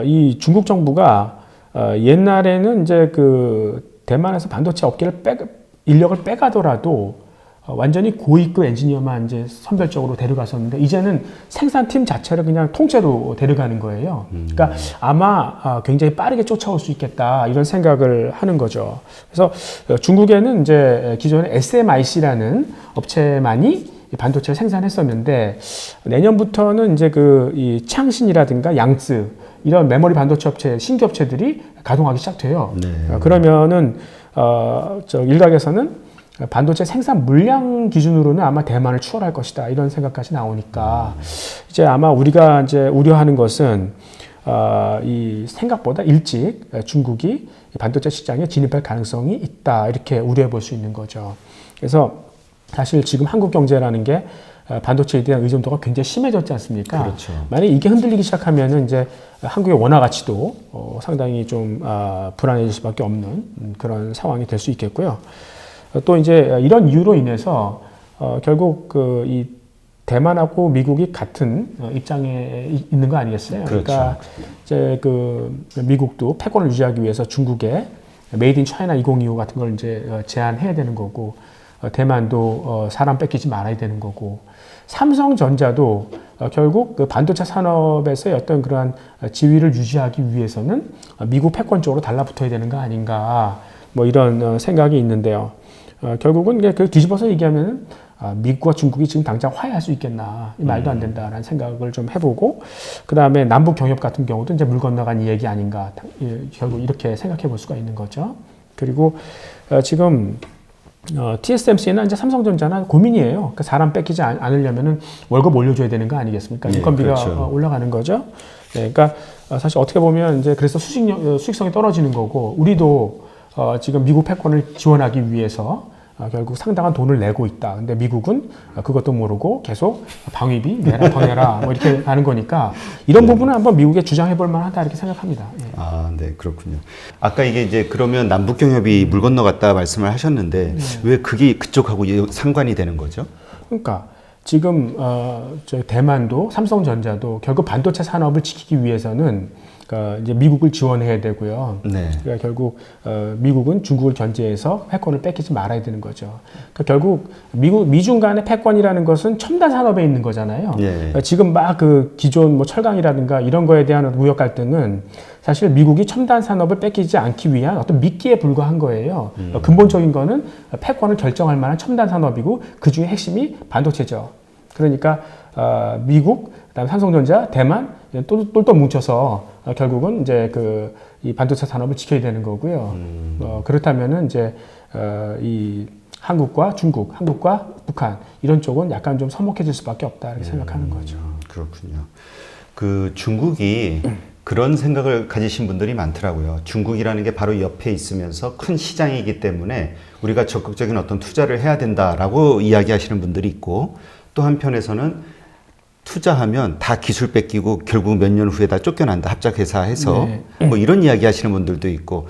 이 중국 정부가 옛날에는 이제 그 대만에서 반도체 업계를 인력을 빼가더라도 완전히 고위급 엔지니어만 이제 선별적으로 데려갔었는데 이제는 생산팀 자체를 그냥 통째로 데려가는 거예요. 그러니까 아마 굉장히 빠르게 쫓아올 수 있겠다 이런 생각을 하는 거죠. 그래서 중국에는 이제 기존에 SMIC라는 업체만이 반도체를 생산했었는데 내년부터는 이제 이 창신이라든가 양쯔 이런 메모리 반도체 업체 신규 업체들이 가동하기 시작돼요. 그러면은 일각에서는 반도체 생산 물량 기준으로는 아마 대만을 추월할 것이다 이런 생각까지 나오니까 이제 아마 우리가 이제 우려하는 것은 이 생각보다 일찍 중국이 반도체 시장에 진입할 가능성이 있다 이렇게 우려해 볼 수 있는 거죠. 그래서 사실 지금 한국 경제라는 게 반도체에 대한 의존도가 굉장히 심해졌지 않습니까? 그렇죠. 만약 이게 흔들리기 시작하면은 이제 한국의 원화 가치도 상당히 좀 불안해질 수밖에 없는 그런 상황이 될 수 있겠고요. 또 이제 이런 이유로 인해서 결국 이 대만하고 미국이 같은 입장에 있는 거 아니겠어요? 그렇죠. 그러니까 이제 미국도 패권을 유지하기 위해서 중국에 메이드 인 차이나 2025 같은 걸 이제 제한해야 되는 거고 대만도 사람 뺏기지 말아야 되는 거고 삼성전자도 결국 그 반도체 산업에서의 어떤 그러한 지위를 유지하기 위해서는 미국 패권 쪽으로 달라붙어야 되는 거 아닌가 뭐 이런 생각이 있는데요. 결국은 그 뒤집어서 얘기하면은 미국과 중국이 지금 당장 화해할 수 있겠나 말도 안 된다라는 생각을 좀 해보고 그 다음에 남북 경협 같은 경우도 이제 물 건너간 얘기 아닌가 결국 이렇게 생각해 볼 수가 있는 거죠. 그리고 지금 TSMC나 이제 삼성전자나 고민이에요. 그러니까 사람 뺏기지 않으려면은 월급 올려줘야 되는 거 아니겠습니까? 네, 인건비가 그렇죠. 올라가는 거죠. 네, 그러니까 사실 어떻게 보면 이제 그래서 수익성이 떨어지는 거고 우리도 지금 미국 패권을 지원하기 위해서 결국 상당한 돈을 내고 있다. 근데 미국은 그것도 모르고 계속 방위비 내라 더 내라 뭐 이렇게 하는 거니까 이런 부분은 한번 미국에 주장해 볼 만하다 이렇게 생각합니다. 예. 아, 네, 그렇군요. 아까 이게 이제 그러면 남북 경협이 물 건너갔다 말씀을 하셨는데 왜 그게 그쪽하고 상관이 되는 거죠? 그러니까 지금 저 대만도 삼성전자도 결국 반도체 산업을 지키기 위해서는 그러니까 이제 미국을 지원해야 되고요. 네. 그러니까 결국 미국은 중국을 견제해서 패권을 뺏기지 말아야 되는 거죠. 그러니까 결국 미중 간의 패권이라는 것은 첨단 산업에 있는 거잖아요. 예. 그러니까 지금 막 그 기존 뭐 철강이라든가 이런 거에 대한 무역 갈등은 사실 미국이 첨단 산업을 뺏기지 않기 위한 어떤 미끼에 불과한 거예요. 근본적인 거는 패권을 결정할 만한 첨단 산업이고 그 중에 핵심이 반도체죠. 그러니까 미국, 그다음에 삼성전자, 대만 똘똘 뭉쳐서 결국은 이제 이 반도체 산업을 지켜야 되는 거고요. 그렇다면은 이제 이 한국과 중국, 한국과 북한 이런 쪽은 약간 좀 서먹해질 수밖에 없다 이렇게 생각하는 거죠. 그렇군요. 그 중국이 그런 생각을 가지신 분들이 많더라고요. 중국이라는 게 바로 옆에 있으면서 큰 시장이기 때문에 우리가 적극적인 어떤 투자를 해야 된다라고 이야기하시는 분들이 있고 또 한편에서는 투자하면 다 기술 뺏기고 결국 몇 년 후에 다 쫓겨난다. 합작회사 해서 뭐 이런 이야기 하시는 분들도 있고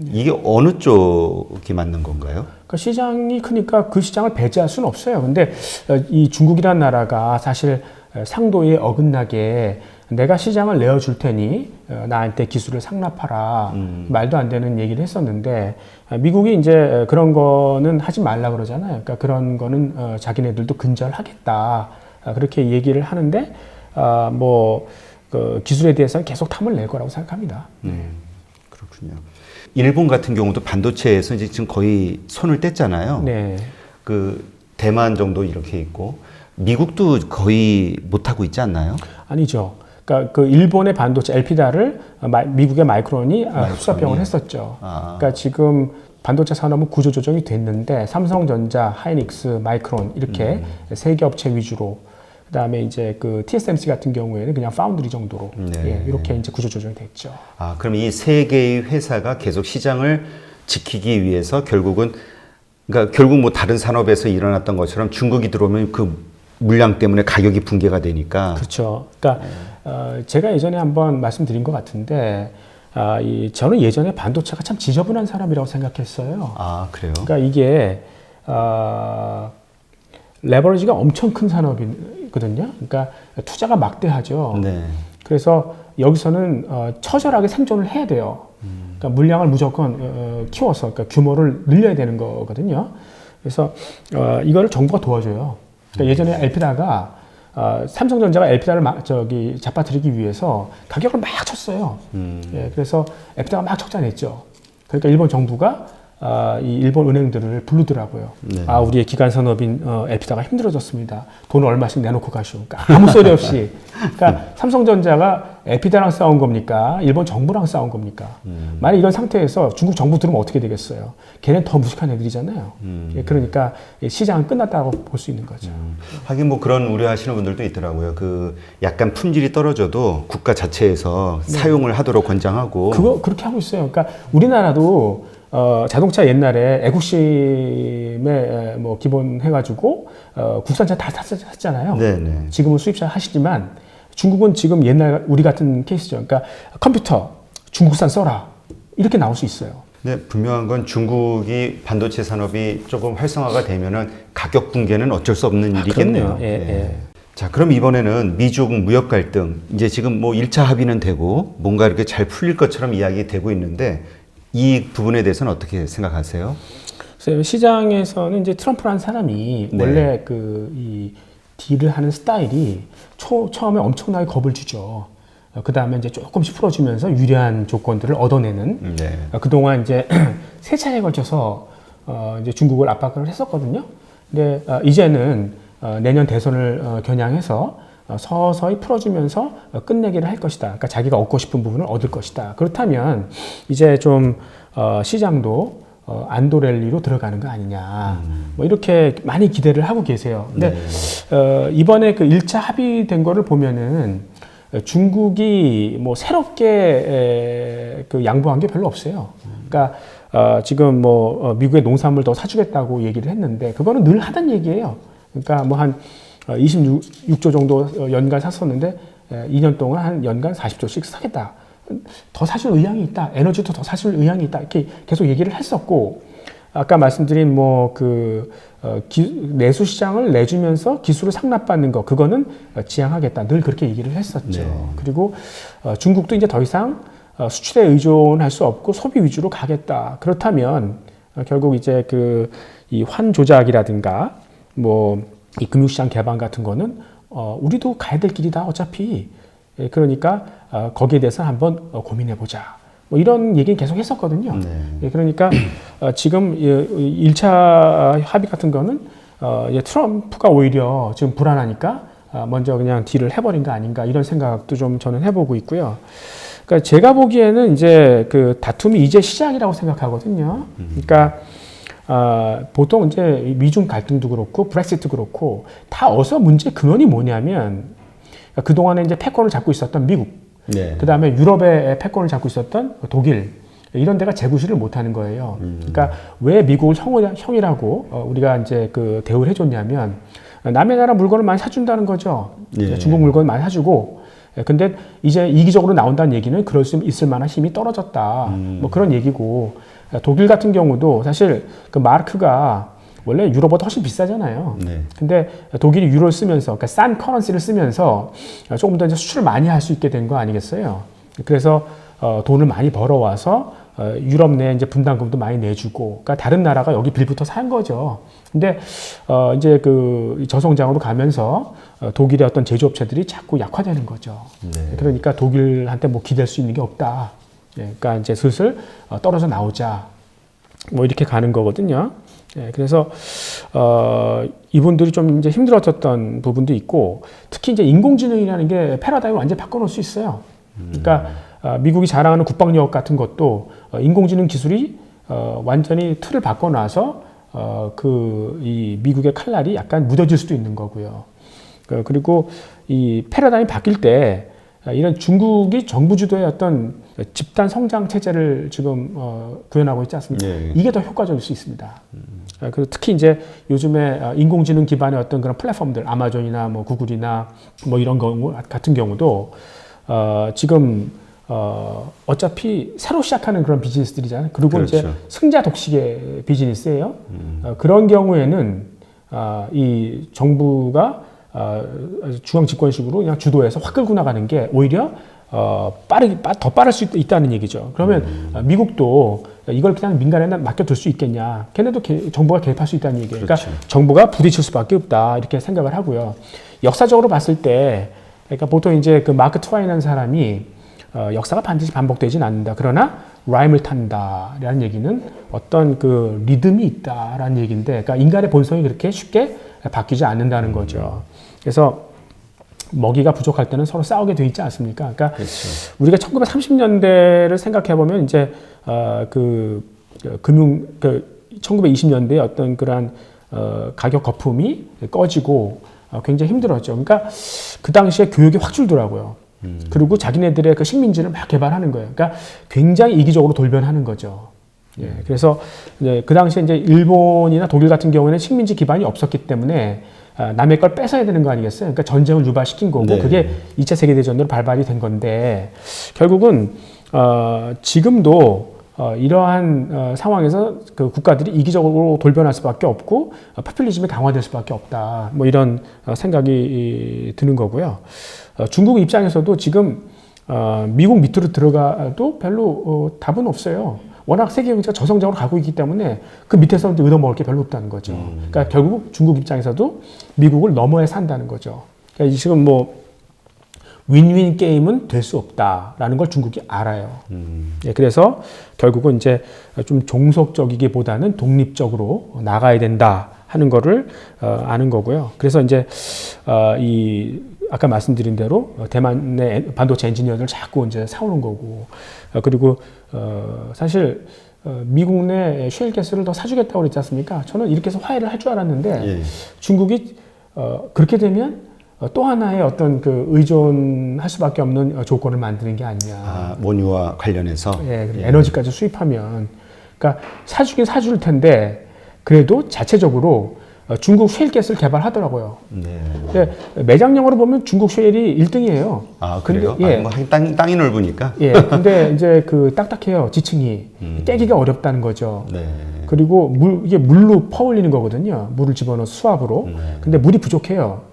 이게 어느 쪽이 맞는 건가요? 그 시장이 크니까 그 시장을 배제할 수는 없어요. 근데 이 중국이라는 나라가 사실 상도에 어긋나게 내가 시장을 내어줄 테니 나한테 기술을 상납하라 말도 안 되는 얘기를 했었는데 미국이 이제 그런 거는 하지 말라 그러잖아요. 그러니까 그런 거는 자기네들도 근절하겠다 그렇게 얘기를 하는데 그 기술에 대해서는 계속 탐을 낼 거라고 생각합니다. 그렇군요. 일본 같은 경우도 반도체에서 이제 지금 거의 손을 뗐잖아요. 네. 그 대만 정도 이렇게 있고 미국도 거의 못 하고 있지 않나요? 아니죠. 그러니까 그 일본의 반도체 엘피다를 미국의 마이크론이 흡수합병을 했었죠. 그러니까 지금 반도체 산업은 구조 조정이 됐는데 삼성전자, 하이닉스, 마이크론 이렇게 세 개 업체 위주로 그다음에 이제 그 TSMC 같은 경우에는 그냥 파운드리 정도로 이렇게 이제 구조 조정이 됐죠. 아, 그럼 이 세 개의 회사가 계속 시장을 지키기 위해서 결국 뭐 다른 산업에서 일어났던 것처럼 중국이 들어오면 그 물량 때문에 가격이 붕괴가 되니까. 그렇죠. 그러니까 제가 예전에 한번 말씀드린 것 같은데 저는 예전에 반도체가 참 지저분한 사람이라고 생각했어요. 아, 그래요? 그러니까 이게 레버리지가 엄청 큰 산업이거든요. 그러니까 투자가 막대하죠. 네. 그래서 여기서는 처절하게 생존을 해야 돼요. 그러니까 물량을 무조건 키워서 그러니까 규모를 늘려야 되는 거거든요. 그래서 이거를 정부가 도와줘요. 그러니까 예전에 엘피다가 삼성전자가 엘피다를 잡아들이기 위해서 가격을 막 쳤어요. 예, 그래서 엘피다가 막 적자 냈죠. 그러니까 일본 정부가 이 일본 은행들을 부르더라고요. 네. 우리의 기간 산업인 엘피다가 힘들어졌습니다. 돈을 얼마씩 내놓고 가시오. 그러니까 아무 소리 없이. 그러니까 삼성전자가 엘피다랑 싸운 겁니까? 일본 정부랑 싸운 겁니까? 만약 이런 상태에서 중국 정부 들으면 어떻게 되겠어요? 걔는 더 무식한 애들이잖아요. 예, 그러니까 시장은 끝났다고 볼 수 있는 거죠. 하긴 뭐 그런 우려하시는 분들도 있더라고요. 그 약간 품질이 떨어져도 국가 자체에서 사용을 하도록 권장하고. 그렇게 하고 있어요. 그러니까 우리나라도 자동차 옛날에 애국심에 뭐 기본해가지고 국산차 다 샀잖아요. 네네. 지금은 수입차 하시지만 중국은 지금 옛날 우리 같은 케이스죠. 그러니까 컴퓨터 중국산 써라 이렇게 나올 수 있어요. 네, 분명한 건 중국이 반도체 산업이 조금 활성화가 되면은 가격 붕괴는 어쩔 수 없는 일이겠네요. 그럼요. 예. 자, 그럼 이번에는 미중 무역 갈등 이제 지금 뭐 1차 합의는 되고 뭔가 이렇게 잘 풀릴 것처럼 이야기되고 있는데 이 부분에 대해서는 어떻게 생각하세요? 그래서 시장에서는 이제 트럼프라는 사람이 원래 이 딜을 하는 스타일이 처음에 엄청나게 겁을 주죠. 그 다음에 이제 조금씩 풀어주면서 유리한 조건들을 얻어내는. 그동안 이제 세 차례에 걸쳐서 이제 중국을 압박을 했었거든요. 근데 이제는 내년 대선을 겨냥해서 서서히 풀어주면서 끝내기를 할 것이다. 그러니까 자기가 얻고 싶은 부분을 얻을 것이다. 그렇다면 이제 좀 시장도 안도랠리로 들어가는 거 아니냐. 뭐 이렇게 많이 기대를 하고 계세요. 근데 이번에 그 1차 합의된 거를 보면은 중국이 뭐 새롭게 그 양보한 게 별로 없어요. 그러니까 지금 뭐 미국의 농산물 더 사주겠다고 얘기를 했는데 그거는 늘 하던 얘기예요. 그러니까 뭐 한 26조 정도 연간 샀었는데 2년 동안 한 연간 40조씩 사겠다. 더 사실 의향이 있다. 에너지도 더 사실 의향이 있다. 이렇게 계속 얘기를 했었고, 아까 말씀드린 뭐 그 내수 시장을 내주면서 기술을 상납받는 거, 그거는 지향하겠다. 늘 그렇게 얘기를 했었죠. 네. 그리고 중국도 이제 더 이상 수출에 의존할 수 없고 소비 위주로 가겠다. 그렇다면 결국 이제 그 이 환 조작이라든가 뭐 이 금융시장 개방 같은 거는 우리도 가야 될 길이다. 어차피. 그러니까 거기에 대해서 한번 고민해보자. 뭐 이런 얘기는 계속 했었거든요. 네. 그러니까 지금 1차 합의 같은 거는 트럼프가 오히려 지금 불안하니까 먼저 그냥 딜을 해버린 거 아닌가 이런 생각도 좀 저는 해보고 있고요. 그러니까 제가 보기에는 이제 그 다툼이 이제 시작이라고 생각하거든요. 그러니까 보통 이제 미중 갈등도 그렇고 브렉시트도 그렇고 다 어서 문제 근원이 뭐냐면 그동안에 이제 패권을 잡고 있었던 미국, 네. 그 다음에 유럽의 패권을 잡고 있었던 독일, 이런 데가 재구시를 못하는 거예요. 그러니까 왜 미국을 형이라고 우리가 이제 그 대우를 해줬냐면 남의 나라 물건을 많이 사준다는 거죠. 네. 중국 물건을 많이 사주고, 근데 이제 이기적으로 나온다는 얘기는 그럴 수 있을 만한 힘이 떨어졌다. 뭐 그런 얘기고, 독일 같은 경우도 사실 그 마르크가 원래 유로보다 훨씬 비싸잖아요. 네. 근데 독일이 유로를 쓰면서, 그러니까 싼 커런시를 쓰면서 조금 더 이제 수출을 많이 할 수 있게 된 거 아니겠어요? 그래서 돈을 많이 벌어와서 유럽 내 이제 분담금도 많이 내주고, 그러니까 다른 나라가 여기 빌부터 산 거죠. 근데 이제 그 저성장으로 가면서 독일의 어떤 제조업체들이 자꾸 약화되는 거죠. 네. 그러니까 독일한테 뭐 기댈 수 있는 게 없다. 그러니까 이제 슬슬 떨어져 나오자. 뭐 이렇게 가는 거거든요. 네, 그래서 이분들이 좀 이제 힘들었던 부분도 있고, 특히 이제 인공지능이라는 게 패러다임을 완전히 바꿔놓을 수 있어요. 그러니까 미국이 자랑하는 국방력 같은 것도 인공지능 기술이 완전히 틀을 바꿔놔서 그 이 미국의 칼날이 약간 무뎌질 수도 있는 거고요. 그리고 이 패러다임이 바뀔 때 이런 중국이 정부 주도의 어떤 집단 성장 체제를 지금 구현하고 있지 않습니까? 네. 이게 더 효과적일 수 있습니다. 그리고 특히 이제 요즘에 인공지능 기반의 어떤 그런 플랫폼들, 아마존이나 뭐 구글이나 뭐 이런 경우 같은 경우도 지금 어차피 새로 시작하는 그런 비즈니스들이잖아요. 그리고 그렇죠. 이제 승자 독식의 비즈니스예요. 그런 경우에는 이 정부가 중앙 집권식으로 그냥 주도해서 확 끌고 나가는 게 오히려 더 빠를 수 있다는 얘기죠. 그러면 미국도 이걸 그냥 민간에 맡겨둘 수 있겠냐. 걔네도 정부가 개입할 수 있다는 얘기예요. 그러니까 그렇죠. 정부가 부딪힐 수밖에 없다. 이렇게 생각을 하고요. 역사적으로 봤을 때, 그러니까 보통 이제 그 마크 트와인이라는 사람이 역사가 반드시 반복되진 않는다. 그러나 라임을 탄다라는 얘기는 어떤 그 리듬이 있다라는 얘기인데, 그러니까 인간의 본성이 그렇게 쉽게 바뀌지 않는다는 거죠. 그래서 먹이가 부족할 때는 서로 싸우게 돼 있지 않습니까? 그러니까 그렇죠. 우리가 1930년대를 생각해 보면 이제 그 1920년대에 어떤 그러한 가격 거품이 꺼지고 굉장히 힘들었죠. 그러니까 그 당시에 교육이 확 줄더라고요. 그리고 자기네들의 그 식민지를 막 개발하는 거예요. 그러니까 굉장히 이기적으로 돌변하는 거죠. 예, 그래서 이제 그 당시에 이제 일본이나 독일 같은 경우에는 식민지 기반이 없었기 때문에 남의 걸 뺏어야 되는 거 아니겠어요? 그러니까 전쟁을 유발시킨 거고, 네. 그게 2차 세계대전으로 발발이 된 건데, 결국은 지금도 이러한 상황에서 그 국가들이 이기적으로 돌변할 수밖에 없고 포퓰리즘이 강화될 수밖에 없다. 뭐 이런 생각이 드는 거고요. 중국 입장에서도 지금 미국 밑으로 들어가도 별로 답은 없어요. 워낙 세계 경제가 저성장으로 가고 있기 때문에 그 밑에서 얻어먹을 게 별로 없다는 거죠. 그러니까 결국 중국 입장에서도 미국을 넘어야 산다는 거죠. 그러니까 지금 뭐 윈윈 게임은 될 수 없다라는 걸 중국이 알아요. 예, 그래서 결국은 이제 좀 종속적이기보다는 독립적으로 나가야 된다 하는 거를 아는 거고요. 그래서 이제 이 아까 말씀드린 대로 대만의 반도체 엔지니어들 자꾸 이제 사오는 거고, 그리고 사실 미국 내 셰일 가스를 더 사주겠다고 그랬지 않습니까? 저는 이렇게 해서 화해를 할 줄 알았는데 예. 중국이 그렇게 되면 또 하나의 어떤 그 의존할 수밖에 없는 조건을 만드는 게 아니냐. 아, 원유와 관련해서. 예, 에너지까지 수입하면, 그러니까 사주긴 사줄 텐데 그래도 자체적으로 중국 셰일가스를 개발하더라고요. 네. 근데 매장량으로 보면 중국 셰일이 1등이에요. 아, 그래요? 근데, 예. 뭐 땅이 넓으니까. 예, 근데 이제 그 딱딱해요, 지층이. 깨기가 어렵다는 거죠. 네. 그리고 이게 물로 퍼올리는 거거든요. 물을 집어넣어 수압으로. 근데 물이 부족해요.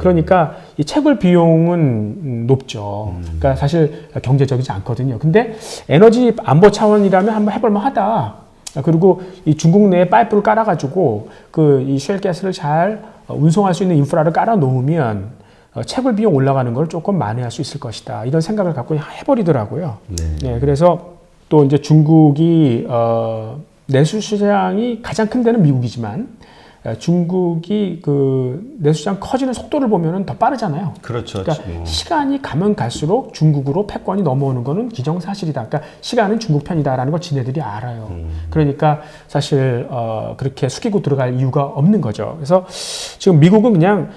그러니까 이 채굴 비용은 높죠. 그러니까 사실 경제적이지 않거든요. 근데 에너지 안보 차원이라면 한번 해볼 만하다. 그리고 이 중국 내에 파이프를 깔아가지고 그 이 셰일 가스를 잘 운송할 수 있는 인프라를 깔아 놓으면 채굴 비용 올라가는 걸 조금 만회할 수 있을 것이다. 이런 생각을 갖고 해버리더라고요. 네, 그래서 또 이제 중국이 내수 시장이 가장 큰 데는 미국이지만 중국이 그 내수시장 커지는 속도를 보면은 더 빠르잖아요. 그렇죠. 그러니까 시간이 가면 갈수록 중국으로 패권이 넘어오는 거는 기정사실이다. 그러니까 시간은 중국 편이다라는 걸 지네들이 알아요. 그러니까 사실 그렇게 숙이고 들어갈 이유가 없는 거죠. 그래서 지금 미국은 그냥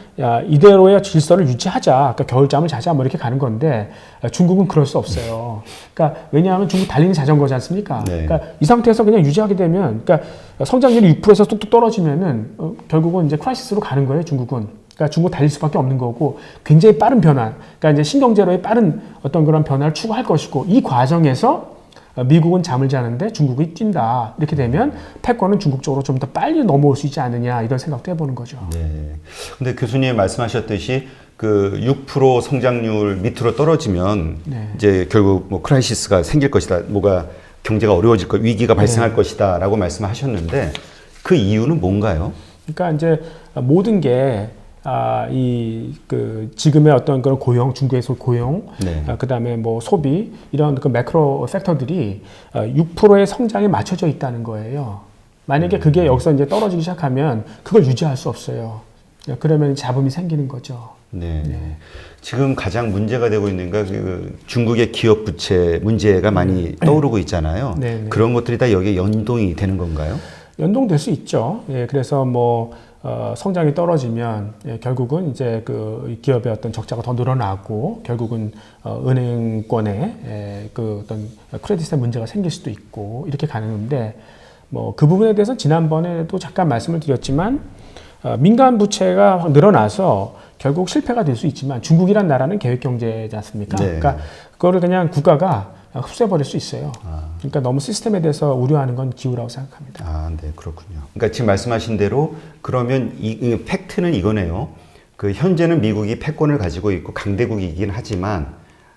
이대로의 질서를 유지하자. 그러니까 겨울잠을 자자 뭐 이렇게 가는 건데 중국은 그럴 수 없어요. 그러니까 왜냐하면 중국 달리는 자전거지 않습니까? 네. 그러니까 이 상태에서 그냥 유지하게 되면, 그러니까 성장률이 6%에서 뚝뚝 떨어지면은 결국은 이제 크라이시스로 가는 거예요, 중국은. 그러니까 중국 달릴 수밖에 없는 거고, 굉장히 빠른 변화, 그러니까 이제 신경제로의 빠른 어떤 그런 변화를 추구할 것이고, 이 과정에서 미국은 잠을 자는데 중국이 뛴다. 이렇게 되면 패권은 중국 쪽으로 좀 더 빨리 넘어올 수 있지 않느냐, 이런 생각도 해보는 거죠. 네. 근데 교수님 말씀하셨듯이 그 6% 성장률 밑으로 떨어지면 네. 이제 결국 뭐 크라이시스가 생길 것이다. 뭐가 경제가 어려워질 것, 위기가 발생할 것이다라고 말씀하셨는데 그 이유는 뭔가요? 그러니까 이제 모든 게 지금의 어떤 그런 고용, 중국에서 고용, 네. 그다음에 뭐 소비 이런 그 매크로 팩터들이 6%의 성장에 맞춰져 있다는 거예요. 만약에 그게 여기서 이제 떨어지기 시작하면 그걸 유지할 수 없어요. 그러면 잡음이 생기는 거죠. 네. 지금 가장 문제가 되고 있는 게 그 중국의 기업 부채 문제가 많이 떠오르고 있잖아요. 네. 그런 것들이 다 여기에 연동이 되는 건가요? 연동될 수 있죠. 예, 그래서 뭐 성장이 떨어지면 결국은 이제 그 기업의 어떤 적자가 더 늘어나고 결국은 은행권에 그 어떤 크레딧에 문제가 생길 수도 있고 이렇게 가는데 뭐 그 부분에 대해서 지난번에도 잠깐 말씀을 드렸지만 민간 부채가 확 늘어나서 결국 실패가 될 수 있지만 중국이란 나라는 계획 경제지 않습니까? 네. 그러니까 그거를 그냥 국가가 흡수해버릴 수 있어요. 그러니까 너무 시스템에 대해서 우려하는 건 기우라고 생각합니다. 아, 네, 그렇군요. 그러니까 지금 말씀하신 대로 그러면 이 팩트는 이거네요. 그 현재는 미국이 패권을 가지고 있고 강대국이긴 하지만,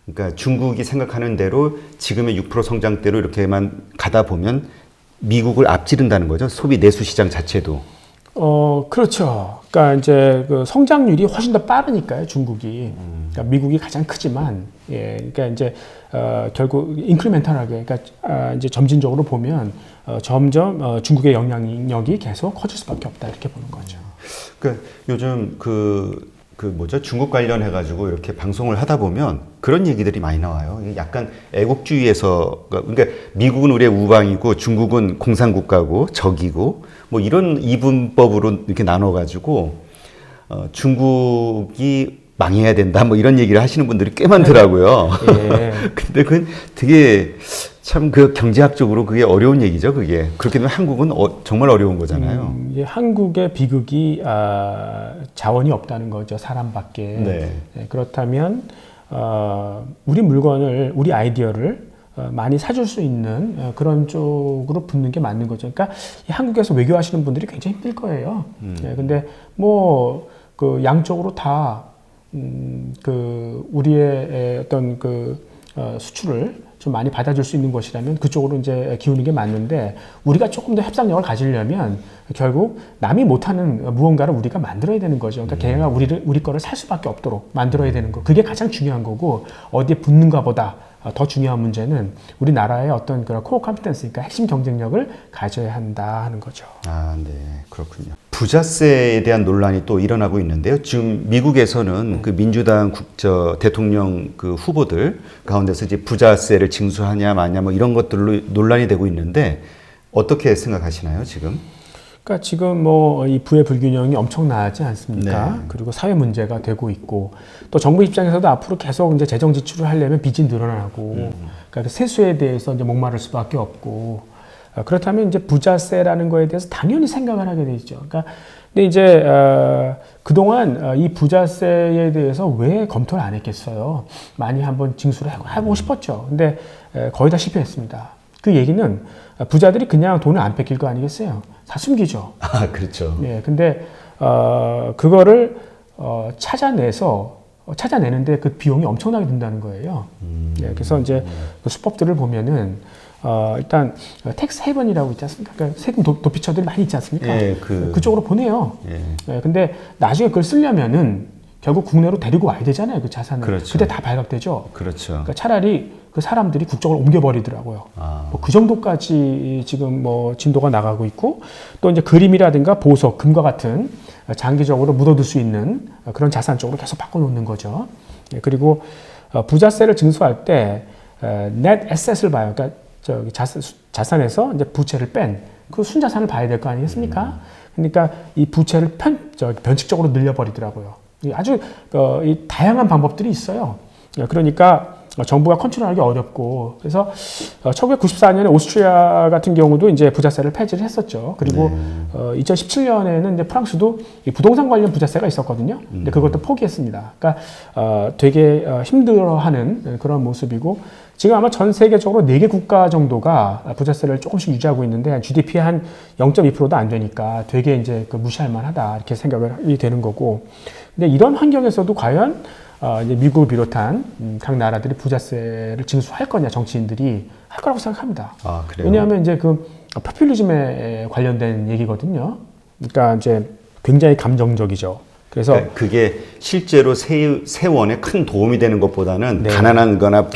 그러니까 중국이 생각하는 대로 지금의 6% 성장대로 이렇게만 가다 보면 미국을 앞지른다는 거죠. 소비 내수 시장 자체도. 그렇죠. 그러니까 이제 그 성장률이 훨씬 더 빠르니까요, 중국이. 그러니까 미국이 가장 크지만, 예, 그러니까 이제 결국 인크리멘탈하게, 그러니까 이제 점진적으로 보면 점점 중국의 영향력이 계속 커질 수밖에 없다 이렇게 보는 거죠. 그러니까 요즘 그 뭐죠? 중국 관련해가지고 이렇게 방송을 하다 보면 그런 얘기들이 많이 나와요. 약간 애국주의에서, 그러니까 미국은 우리의 우방이고 중국은 공산국가고 적이고 뭐 이런 이분법으로 이렇게 나눠가지고 중국이 망해야 된다 뭐 이런 얘기를 하시는 분들이 꽤 많더라고요. 예. 근데 그건 되게 참 그 경제학적으로 그게 어려운 얘기죠. 그게 그렇게 되면 한국은 정말 어려운 거잖아요. 이게 한국의 비극이 자원이 없다는 거죠. 사람밖에. 네. 네, 그렇다면 우리 물건을, 우리 아이디어를 많이 사줄 수 있는 그런 쪽으로 붙는 게 맞는 거죠. 그러니까 한국에서 외교하시는 분들이 굉장히 힘들 거예요. 네, 근데 뭐 그 양쪽으로 다 그 우리의 어떤 그 수출을 좀 많이 받아줄 수 있는 것이라면 그쪽으로 이제 기우는 게 맞는데, 우리가 조금 더 협상력을 가지려면 결국 남이 못하는 무언가를 우리가 만들어야 되는 거죠. 그러니까 걔가 우리 거를 살 수밖에 없도록 만들어야 되는 거. 그게 가장 중요한 거고, 어디에 붙는가 보다 더 중요한 문제는 우리나라의 어떤 그런 코어 컴피턴스, 그러니까 핵심 경쟁력을 가져야 한다 하는 거죠. 아, 네, 그렇군요. 부자세에 대한 논란이 또 일어나고 있는데요. 지금 미국에서는 그 민주당 대통령 그 후보들 가운데서 이제 부자세를 징수하냐 마냐 뭐 이런 것들로 논란이 되고 있는데 어떻게 생각하시나요, 지금? 그러니까 지금 뭐 이 부의 불균형이 엄청나지 않습니까? 네. 그리고 사회 문제가 되고 있고 또 정부 입장에서도 앞으로 계속 이제 재정 지출을 하려면 빚이 늘어나고 그러니까 세수에 대해서 이제 목마를 수밖에 없고 그렇다면 이제 부자세라는 거에 대해서 당연히 생각을 하게 되죠. 그러니까 근데 이제 그동안 이 부자세에 대해서 왜 검토를 안 했겠어요? 많이 한번 징수를 해보고 싶었죠. 근데 거의 다 실패했습니다. 그 얘기는 부자들이 그냥 돈을 안 뺏길 거 아니겠어요? 다 숨기죠. 아, 그렇죠. 네, 근데 그거를 찾아내는데 그 비용이 엄청나게 든다는 거예요. 네, 그래서 이제 그 수법들을 보면은 일단 텍스 헤븐이라고 있지 않습니까? 그러니까 세금 도피처들이 많이 있지 않습니까? 예, 그쪽으로 보내요. 예. 네, 근데 나중에 그걸 쓰려면은 결국 국내로 데리고 와야 되잖아요, 그 자산을. 그렇죠. 그때 다 발각되죠. 그렇죠. 그러니까 차라리 그 사람들이 국적을 옮겨버리더라고요. 뭐 그 정도까지 지금 뭐 진도가 나가고 있고 또 이제 그림이라든가 보석, 금과 같은 장기적으로 묻어둘 수 있는 그런 자산 쪽으로 계속 바꿔놓는 거죠. 예, 그리고 부자세를 징수할 때 net asset을 봐요. 그러니까 저기 자산에서 이제 부채를 뺀 그 순자산을 봐야 될 거 아니겠습니까? 그러니까 이 부채를 변칙적으로 늘려버리더라고요. 아주 이 다양한 방법들이 있어요. 그러니까 정부가 컨트롤하기 어렵고 그래서 1994년에 오스트리아 같은 경우도 이제 부자세를 폐지를 했었죠. 그리고 2017년에는 이제 프랑스도 이 부동산 관련 부자세가 있었거든요. 근데 그것도 포기했습니다. 그러니까 되게 힘들어하는 그런 모습이고 지금 아마 전 세계적으로 4개 국가 정도가 부자세를 조금씩 유지하고 있는데 GDP 한 0.2%도 안 되니까 되게 이제 그 무시할 만하다 이렇게 생각이 되는 거고. 근데 이런 환경에서도 과연 이제 미국을 비롯한 각 나라들이 부자세를 징수할 거냐 정치인들이 할 거라고 생각합니다. 아, 그래요? 왜냐하면 이제 그 포퓰리즘에 관련된 얘기거든요. 그러니까 이제 굉장히 감정적이죠. 그래서 그러니까 그게 실제로 세원에 큰 도움이 되는 것보다는 네. 가난한거나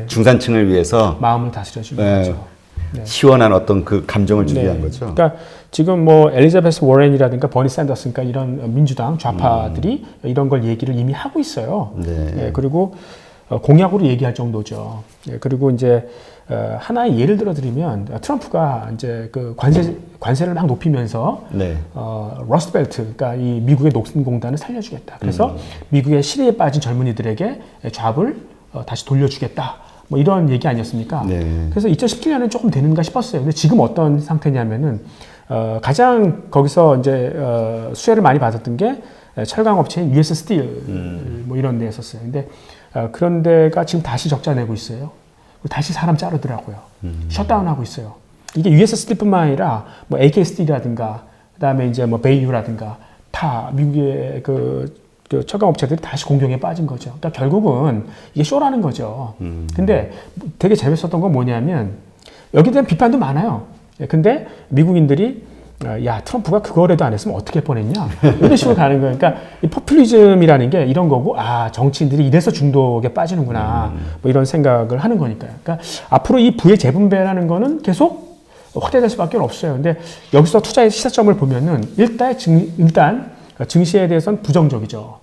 중산층을 위해서 마음을 다스려주는 거죠. 네. 시원한 어떤 그 감정을 주기 위한 네. 거죠. 그러니까 지금 뭐 엘리자베스 워렌이라든가 버니 샌더스 그러니까 이런 민주당 좌파들이 이런 걸 얘기를 이미 하고 있어요. 네. 네, 그리고 공약으로 얘기할 정도죠. 네, 그리고 이제 하나의 예를 들어드리면 트럼프가 이제 그 관세를 막 높이면서 네. 러스트벨트, 그러니까 이 미국의 녹슨공단을 살려주겠다. 그래서 미국의 시리에 빠진 젊은이들에게 잡을 다시 돌려주겠다. 뭐 이런 얘기 아니었습니까? 네. 그래서 2017년에는 조금 되는가 싶었어요. 근데 지금 어떤 상태냐면은 가장 거기서 이제 수혜를 많이 받았던 게 철강 업체인 US 스틸 뭐 이런 데였었어요. 근데 그런 데가 지금 다시 적자 내고 있어요. 다시 사람 자르더라고요. 셧다운하고 있어요. 이게 US 스틸뿐만 아니라 뭐 AK 스틸이라든가 그다음에 이제 뭐 베이유라든가 다 미국의 그 철강 업체들이 다시 공경에 빠진 거죠. 그러니까 결국은 이게 쇼라는 거죠. 근데 되게 재밌었던 건 뭐냐면 여기에 대한 비판도 많아요. 근데 미국인들이 야 트럼프가 그거라도 안 했으면 어떻게 할 뻔했냐 이런 식으로 가는 거예요. 그러니까 이 포퓰리즘이라는 게 이런 거고 아 정치인들이 이래서 중독에 빠지는구나 뭐 이런 생각을 하는 거니까요. 그러니까 앞으로 이 부의 재분배라는 거는 계속 확대될 수밖에 없어요. 근데 여기서 투자의 시사점을 보면은 일단 증시에 대해서는 부정적이죠.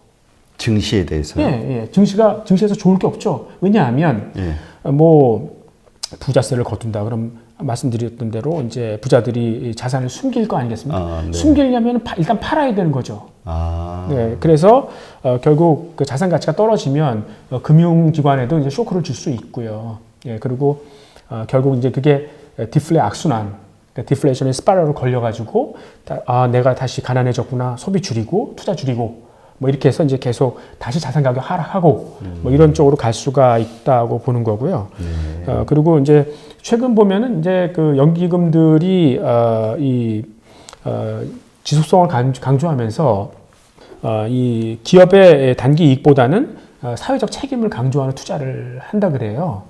증시에 대해서. 예. 증시에서 좋을 게 없죠. 왜냐하면 뭐 부자세를 거둔다. 그럼 말씀드렸던 대로 이제 부자들이 자산을 숨길 거 아니겠습니까? 네. 숨기려면 일단 팔아야 되는 거죠. 네, 그래서 결국 그 자산 가치가 떨어지면 금융기관에도 이제 쇼크를 줄 수 있고요. 예, 그리고 결국 이제 그게 디플레 악순환, 디플레이션의 스파이럴로 걸려가지고 내가 다시 가난해졌구나, 소비 줄이고 투자 줄이고 뭐 이렇게 해서 이제 계속 다시 자산 가격 하락하고 뭐 이런 쪽으로 갈 수가 있다고 보는 거고요. 그리고 이제 최근 보면은 이제 그 연기금들이 지속성을 강조하면서 이 기업의 단기 이익보다는 사회적 책임을 강조하는 투자를 한다 그래요.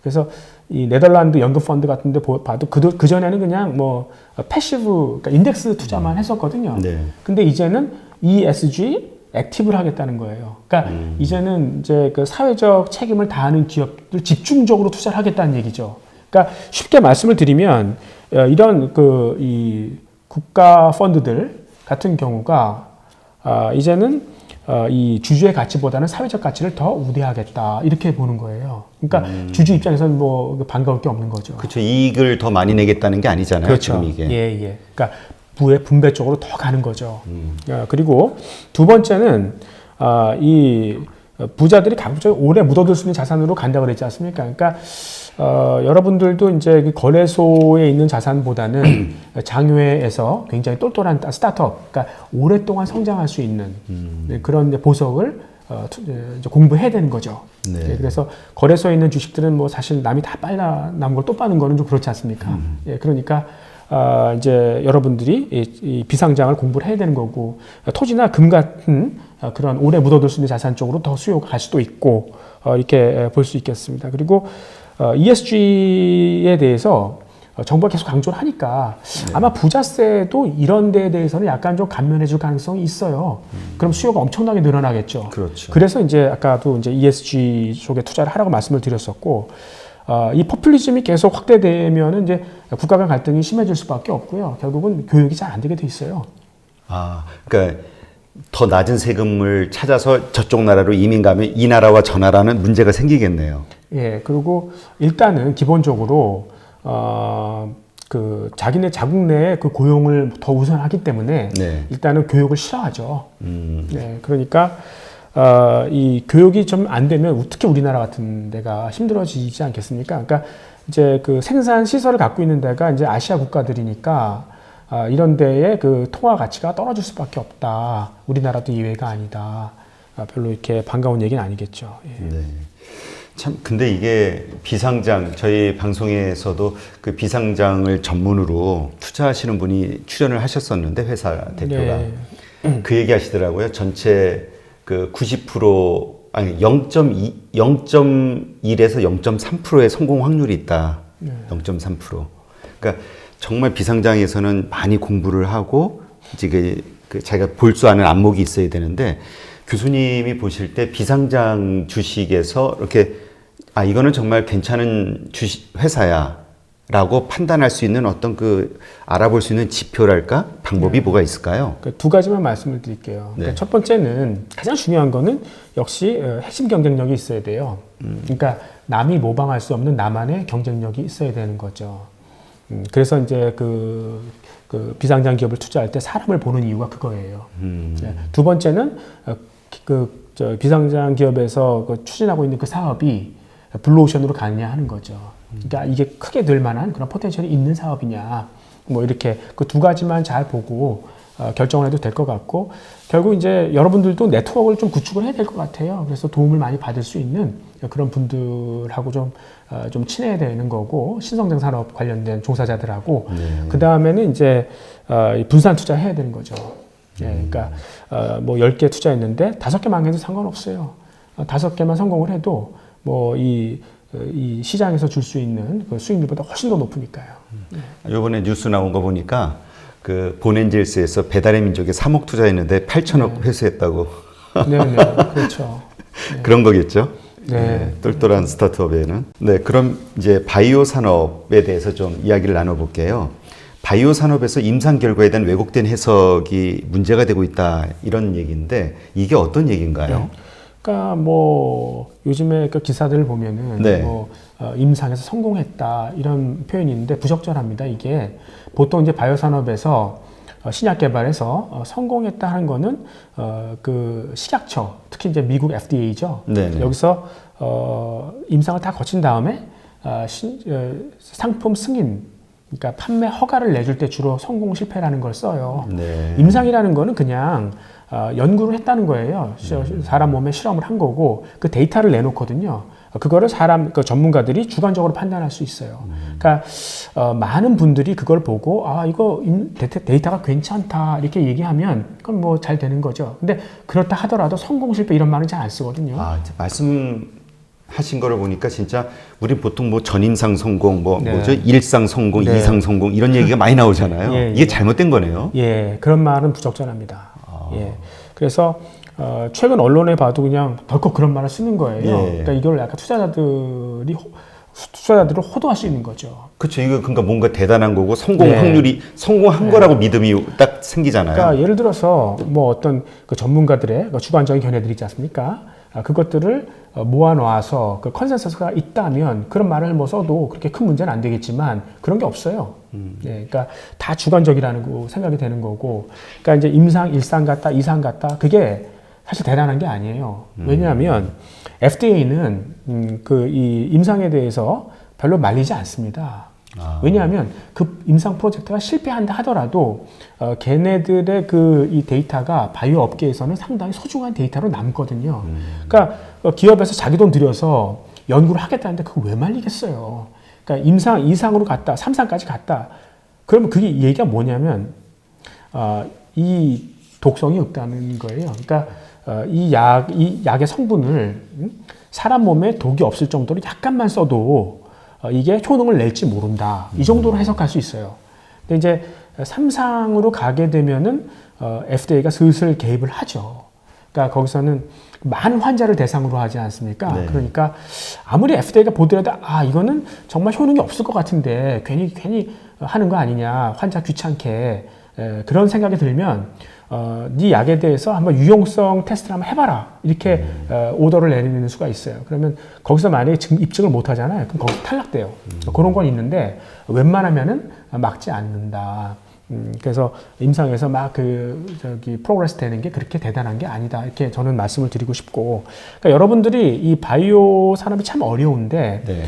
그래서 이 네덜란드 연금 펀드 같은 데 봐도 그 전에는 그냥 뭐 패시브 그러니까 인덱스 투자만 했었거든요. 네. 근데 이제는 ESG 액티브를 하겠다는 거예요. 그러니까 이제는 이제 그 사회적 책임을 다하는 기업들 집중적으로 투자를 하겠다는 얘기죠. 그러니까 쉽게 말씀을 드리면 이런 이 국가 펀드들 같은 경우가 이제는 이 주주의 가치보다는 사회적 가치를 더 우대하겠다 이렇게 보는 거예요. 그러니까 주주 입장에서는 뭐 반가울 게 없는 거죠. 그렇죠. 이익을 더 많이 내겠다는 게 아니잖아요. 그렇죠. 지금 이게. 예. 그러니까 부의 분배 쪽으로 더 가는 거죠. 그리고 두 번째는 이 부자들이 가급적 오래 묻어둘 수 있는 자산으로 간다고 그랬지 않습니까? 그러니까 여러분들도 이제 그 거래소에 있는 자산보다는 장외에서 굉장히 똘똘한 스타트업, 그러니까 오랫동안 성장할 수 있는 그런 이제 보석을 이제 공부해야 되는 거죠. 네. 그래서 거래소에 있는 주식들은 뭐 사실 남이 다 빨라 남은 걸 또 빠는 거는 좀 그렇지 않습니까? 그러니까 이제 여러분들이 이 비상장을 공부를 해야 되는 거고, 토지나 금 같은 그런 오래 묻어둘 수 있는 자산 쪽으로 더 수요가 갈 수도 있고, 이렇게 볼 수 있겠습니다. 그리고 ESG에 대해서 정부가 계속 강조를 하니까 아마 부자세도 이런 데에 대해서는 약간 좀 감면해 줄 가능성이 있어요. 그럼 수요가 엄청나게 늘어나겠죠. 그렇죠. 그래서 이제 아까도 이제 ESG 쪽에 투자를 하라고 말씀을 드렸었고, 이 포퓰리즘이 계속 확대되면은 이제 국가 간 갈등이 심해질 수밖에 없고요. 결국은 교육이 잘 안 되게 돼 있어요. 그러니까 더 낮은 세금을 찾아서 저쪽 나라로 이민 가면 이 나라와 저 나라는 문제가 생기겠네요. 예, 그리고 일단은 기본적으로 그 자기네 자국 내에 그 고용을 더 우선하기 때문에 네. 일단은 교육을 싫어하죠. 네, 그러니까 이 교육이 좀 안 되면 특히 우리나라 같은 데가 힘들어지지 않겠습니까? 그러니까 이제 그 생산 시설을 갖고 있는 데가 이제 아시아 국가들이니까 이런 데에 그 통화 가치가 떨어질 수밖에 없다. 우리나라도 이외가 아니다. 별로 이렇게 반가운 얘기는 아니겠죠. 예. 네. 참 근데 이게 비상장 저희 방송에서도 그 비상장을 전문으로 투자하시는 분이 출연을 하셨었는데 회사 대표가 그 얘기 하시더라고요. 전체 그 90% 아니 0.1에서 0.3%의 성공 확률이 있다. 0.3%. 그러니까 정말 비상장에서는 많이 공부를 하고 이제 그 자기가 볼 줄 아는 안목이 있어야 되는데 교수님이 보실 때 비상장 주식에서 이렇게 이거는 정말 괜찮은 주식 회사야라고 판단할 수 있는 어떤 그 알아볼 수 있는 지표랄까 방법이 뭐가 있을까요? 두 가지만 말씀을 드릴게요. 그러니까 첫 번째는 가장 중요한 거는 역시 핵심 경쟁력이 있어야 돼요. 그러니까 남이 모방할 수 없는 나만의 경쟁력이 있어야 되는 거죠. 그래서 이제 그 비상장 기업을 투자할 때 사람을 보는 이유가 그거예요. 두 번째는 비상장 기업에서 추진하고 있는 그 사업이 블루오션으로 가느냐 하는 거죠. 그러니까 이게 크게 늘 만한 그런 포텐셜이 있는 사업이냐. 뭐 이렇게 그 두 가지만 잘 보고 결정을 해도 될 것 같고, 결국 이제 여러분들도 네트워크를 좀 구축을 해야 될 것 같아요. 그래서 도움을 많이 받을 수 있는 그런 분들하고 좀 친해야 되는 거고, 신성장 산업 관련된 종사자들하고, 그 다음에는 이제 분산 투자해야 되는 거죠. 그러니까 뭐 10개 투자했는데 5개 망해도 상관없어요. 5개만 성공을 해도 뭐 이 시장에서 줄 수 있는 그 수익률보다 훨씬 더 높으니까요. 이번에 뉴스 나온 거 보니까 그 본엔젤스에서 배달의 민족에 3억 투자했는데 8천억 회수했다고. 네네, 그렇죠. 그런 거겠죠? 네. 똘똘한 스타트업에는. 네, 그럼 이제 바이오 산업에 대해서 좀 이야기를 나눠볼게요. 바이오 산업에서 임상 결과에 대한 왜곡된 해석이 문제가 되고 있다 이런 얘기인데 이게 어떤 얘기인가요? 그러니까 뭐 요즘에 그 기사들을 보면은 뭐 임상에서 성공했다 이런 표현이 있는데 부적절합니다. 이게 보통 이제 바이오 산업에서 신약 개발에서 성공했다 하는 거는 그 식약처, 특히 이제 미국 FDA죠. 여기서 임상을 다 거친 다음에 상품 승인, 그러니까 판매 허가를 내줄 때 주로 성공 실패라는 걸 써요. 임상이라는 거는 그냥 연구를 했다는 거예요. 사람 몸에 실험을 한 거고 그 데이터를 내놓거든요. 그거를 그 전문가들이 주관적으로 판단할 수 있어요. 그러니까 많은 분들이 그걸 보고 이거 데이터가 괜찮다 이렇게 얘기하면 그건 뭐 잘 되는 거죠. 근데 그렇다 하더라도 성공 실패 이런 말은 잘 안 쓰거든요. 말씀하신 거를 보니까 진짜 우리 보통 뭐 전임상 성공, 뭐죠? 1상 성공, 2상 성공 이런 얘기가 많이 나오잖아요. 이게 잘못된 거네요. 예, 그런 말은 부적절합니다. 예, 그래서 최근 언론에 봐도 그냥 덜컥 그런 말을 쓰는 거예요. 그러니까 이걸 약간 투자자들이 투자자들을 호도할 수 있는 거죠. 그렇죠. 이거 그러니까 뭔가 대단한 거고 성공 네. 확률이 성공한 거라고 믿음이 딱 생기잖아요. 그러니까 예를 들어서 뭐 어떤 그 전문가들의 그 주관적인 견해들이 있지 않습니까? 그것들을 모아놓아서 그 컨센서스가 있다면 그런 말을 뭐 써도 그렇게 큰 문제는 안 되겠지만 그런 게 없어요. 예, 그러니까 다 주관적이라는 거 생각이 되는 거고, 그러니까 이제 임상 1상 같다, 2상 같다, 그게 사실 대단한 게 아니에요. 왜냐하면 FDA는 그 이 임상에 대해서 별로 말리지 않습니다. 왜냐하면 그 임상 프로젝트가 실패한다 하더라도 걔네들의 그 이 데이터가 바이오 업계에서는 상당히 소중한 데이터로 남거든요. 그러니까 기업에서 자기 돈 들여서 연구를 하겠다는데 그거 왜 말리겠어요? 그러니까 임상 2상으로 갔다, 3상까지 갔다. 그러면 그게 얘기가 뭐냐면 이 독성이 없다는 거예요. 그러니까 이 약의 성분을 사람 몸에 독이 없을 정도로 약간만 써도 이게 효능을 낼지 모른다. 이 정도로 해석할 수 있어요. 근데 이제 3상으로 가게 되면은 FDA가 슬슬 개입을 하죠. 그러니까 거기서는 많은 환자를 대상으로 하지 않습니까? 네. 그러니까 아무리 FDA가 보더라도 이거는 정말 효능이 없을 것 같은데 괜히 하는 거 아니냐, 환자 귀찮게 그런 생각이 들면 네 약에 대해서 한번 유용성 테스트를 한번 해봐라 이렇게 오더를 내리는 수가 있어요. 그러면 거기서 만약에 입증을 못 하잖아요. 그럼 거기서 탈락돼요. 그런 건 있는데 웬만하면은 막지 않는다. 그래서 임상에서 막 프로그레스 되는 게 그렇게 대단한 게 아니다. 이렇게 저는 말씀을 드리고 싶고, 그러니까 여러분들이 이 바이오 산업이 참 어려운데, 네.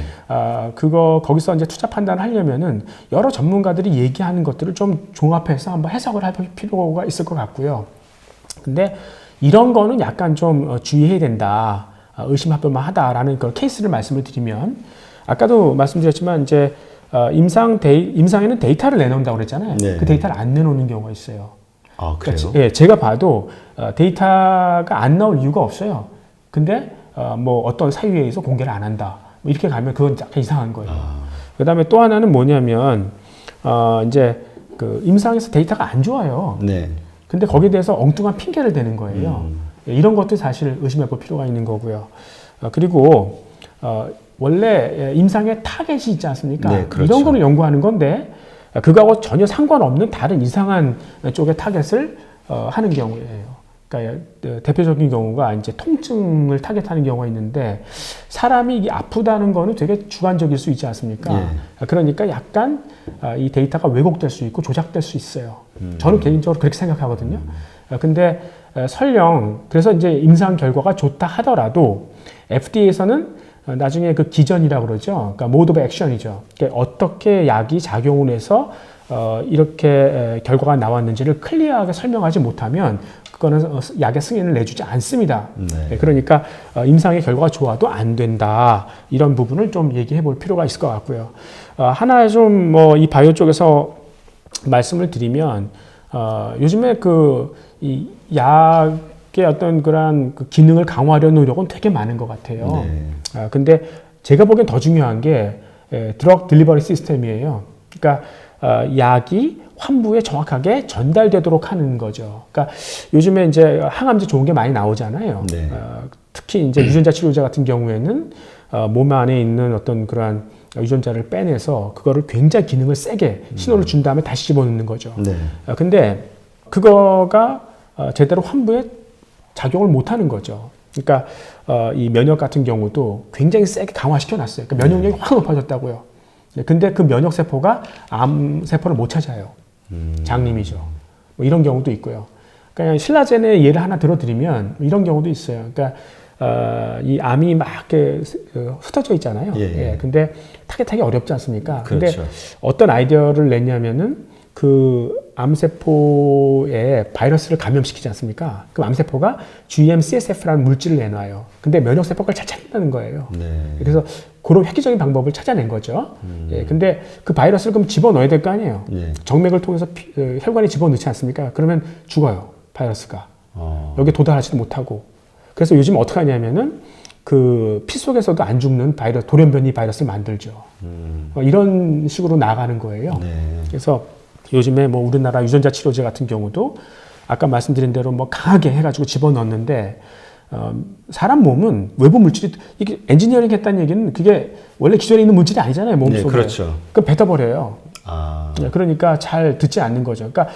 거기서 이제 투자 판단을 하려면은 여러 전문가들이 얘기하는 것들을 좀 종합해서 한번 해석을 할 필요가 있을 것 같고요. 근데 이런 거는 약간 좀 주의해야 된다. 의심할 만하다라는 그런 케이스를 말씀을 드리면, 아까도 말씀드렸지만 이제 임상에는 데이터를 내놓는다고 그랬잖아요. 네. 그 데이터를 안 내놓는 경우가 있어요. 아, 그래요? 그러니까 예, 제가 봐도 데이터가 안 나올 이유가 없어요. 근데 뭐 어떤 사유에 의해서 공개를 안 한다. 뭐 이렇게 가면 그건 약간 이상한 거예요. 그다음에 또 하나는 뭐냐면 이제 그 임상에서 데이터가 안 좋아요. 네. 근데 거기에 대해서 엉뚱한 핑계를 대는 거예요. 예, 이런 것도 사실 의심해 볼 필요가 있는 거고요. 그리고 원래 임상의 타겟이 있지 않습니까? 네, 그렇죠. 이런 거를 연구하는 건데 그거하고 전혀 상관없는 다른 이상한 쪽의 타겟을 하는 경우예요. 그러니까 대표적인 경우가 이제 통증을 타겟하는 경우가 있는데 사람이 이게 아프다는 거는 되게 주관적일 수 있지 않습니까? 예. 그러니까 약간 이 데이터가 왜곡될 수 있고 조작될 수 있어요. 저는 개인적으로 그렇게 생각하거든요. 근데 설령 그래서 이제 임상 결과가 좋다 하더라도 FDA에서는 나중에 그 기전이라고 그러죠. 그러니까 모드 오브 액션이죠. 그러니까 어떻게 약이 작용을 해서 이렇게 결과가 나왔는지를 클리어하게 설명하지 못하면 그거는 약의 승인을 내주지 않습니다. 네. 그러니까 임상의 결과가 좋아도 안 된다. 이런 부분을 좀 얘기해 볼 필요가 있을 것 같고요. 하나 좀 뭐 이 바이오 쪽에서 말씀을 드리면 요즘에 이 약의 어떤 그런 그 기능을 강화하려는 노력은 되게 많은 것 같아요. 네. 근데 제가 보기엔 더 중요한 게 드럭 딜리버리 시스템이에요. 그러니까 약이 환부에 정확하게 전달되도록 하는 거죠. 그러니까 요즘에 이제 항암제 좋은 게 많이 나오잖아요. 네. 특히 이제 유전자 치료제 같은 경우에는 몸 안에 있는 어떤 그러한 유전자를 빼내서 그거를 굉장히 기능을 세게 신호를 준 다음에 다시 집어넣는 거죠. 네. 근데 그거가 제대로 환부에 작용을 못 하는 거죠. 그러니까 이 면역 같은 경우도 굉장히 세게 강화시켜 놨어요. 그러니까 면역력이 확 높아졌다고요. 근데 그 면역 세포가 암 세포를 못 찾아요. 장님이죠. 뭐 이런 경우도 있고요. 그러니까 신라젠의 예를 하나 들어드리면 이런 경우도 있어요. 그러니까 이 암이 막 이렇게 흩어져 있잖아요. 예. 근데 타겟하기 어렵지 않습니까? 그렇죠. 근데 어떤 아이디어를 냈냐면은 그 암세포에 바이러스를 감염시키지 않습니까? 그럼 암세포가 GM-CSF라는 물질을 내놔요. 근데 면역세포가 잘 찾는다는 거예요. 네. 그래서 그런 획기적인 방법을 찾아낸 거죠. 근데 그 바이러스를 그럼 집어넣어야 될 거 아니에요. 예. 정맥을 통해서 혈관에 집어넣지 않습니까? 그러면 죽어요. 바이러스가. 여기에 도달하지도 못하고. 그래서 요즘 어떻게 하냐면은 그 피 속에서도 안 죽는 바이러스, 돌연변이 바이러스를 만들죠. 이런 식으로 나가는 거예요. 네. 그래서 요즘에 뭐 우리나라 유전자 치료제 같은 경우도 아까 말씀드린 대로 뭐 강하게 해가지고 집어넣는데 사람 몸은 외부 물질이 이게 엔지니어링 했다는 얘기는 그게 원래 기존에 있는 물질이 아니잖아요. 몸속에. 네, 그렇죠. 그 뱉어버려요. 아, 그러니까 잘 듣지 않는 거죠. 그러니까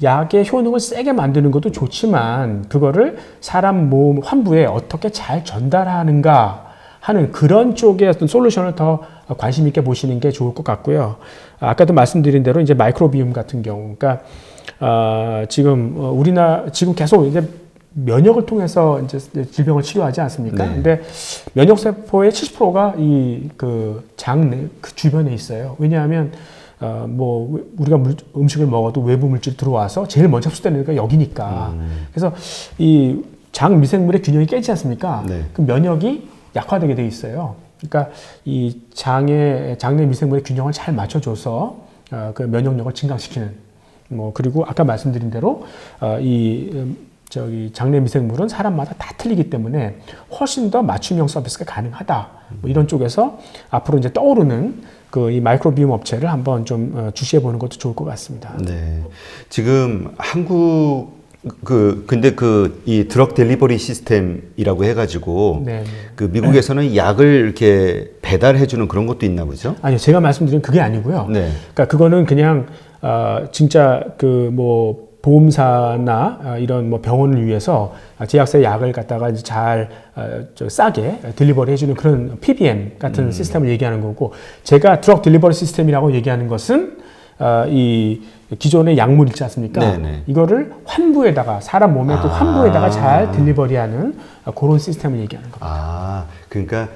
약의 효능을 세게 만드는 것도 좋지만 그거를 사람 몸 환부에 어떻게 잘 전달하는가 하는 그런 쪽의 어떤 솔루션을 더 관심 있게 보시는 게 좋을 것 같고요. 아까도 말씀드린 대로 이제 마이크로비움 같은 경우, 그러니까 지금 지금 계속 이제 면역을 통해서 이제 질병을 치료하지 않습니까? 네. 근데 면역 세포의 70%가 이 그 장내 그 주변에 있어요. 왜냐하면 뭐 우리가 음식을 먹어도 외부 물질 들어와서 제일 먼저 흡수되는 게 여기니까. 그래서 이 장 미생물의 균형이 깨지지 않습니까? 네. 그 면역이 약화되게 돼 있어요. 그러니까 이 장내 미생물의 균형을 잘 맞춰줘서 그 면역력을 증강시키는 뭐 그리고 아까 말씀드린 대로 장내 미생물은 사람마다 다 틀리기 때문에 훨씬 더 맞춤형 서비스가 가능하다. 뭐 이런 쪽에서 앞으로 이제 떠오르는 그 이 마이크로비움 업체를 한번 좀 주시해 보는 것도 좋을 것 같습니다. 네. 지금 한국 근데 이 드럭 델리버리 시스템이라고 해가지고 네. 그 미국에서는 약을 이렇게 배달해주는 그런 것도 있나 보죠? 아니요, 제가 말씀드린 그게 아니고요. 네. 그러니까 그거는 그냥 진짜 그 뭐 보험사나 이런 뭐 병원을 위해서 제약사의 약을 갖다가 이제 잘 싸게 딜리버리 해주는 그런 PBM 같은 시스템을 얘기하는 거고, 제가 드럭 딜리버리 시스템이라고 얘기하는 것은 이 기존의 약물 있지 않습니까? 네네. 이거를 환부에다가 사람 몸의 그 환부에다가 잘 딜리버리하는 그런 시스템을 얘기하는 겁니다. 아, 그러니까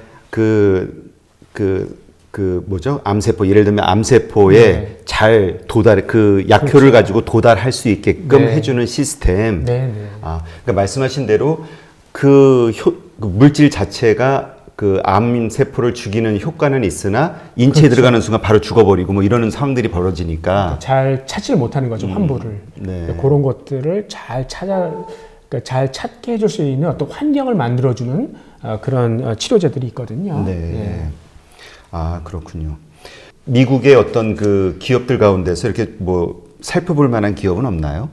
뭐죠? 암세포, 예를 들면 암세포에 네. 잘 그 약효를 가지고 도달할 수 있게끔 네. 해주는 시스템. 네. 아, 그러니까 말씀하신 대로 그 물질 자체가 그 암세포를 죽이는 효과는 있으나 인체에 그렇죠. 들어가는 순간 바로 죽어버리고 뭐 이러는 상황들이 벌어지니까. 잘 찾지를 못하는 거죠, 환부를. 네. 그런 것들을 그러니까 잘 찾게 해줄 수 있는 어떤 환경을 만들어주는 그런 치료제들이 있거든요. 네. 예. 아, 그렇군요. 미국의 어떤 그 기업들 가운데서 이렇게 뭐 살펴볼 만한 기업은 없나요?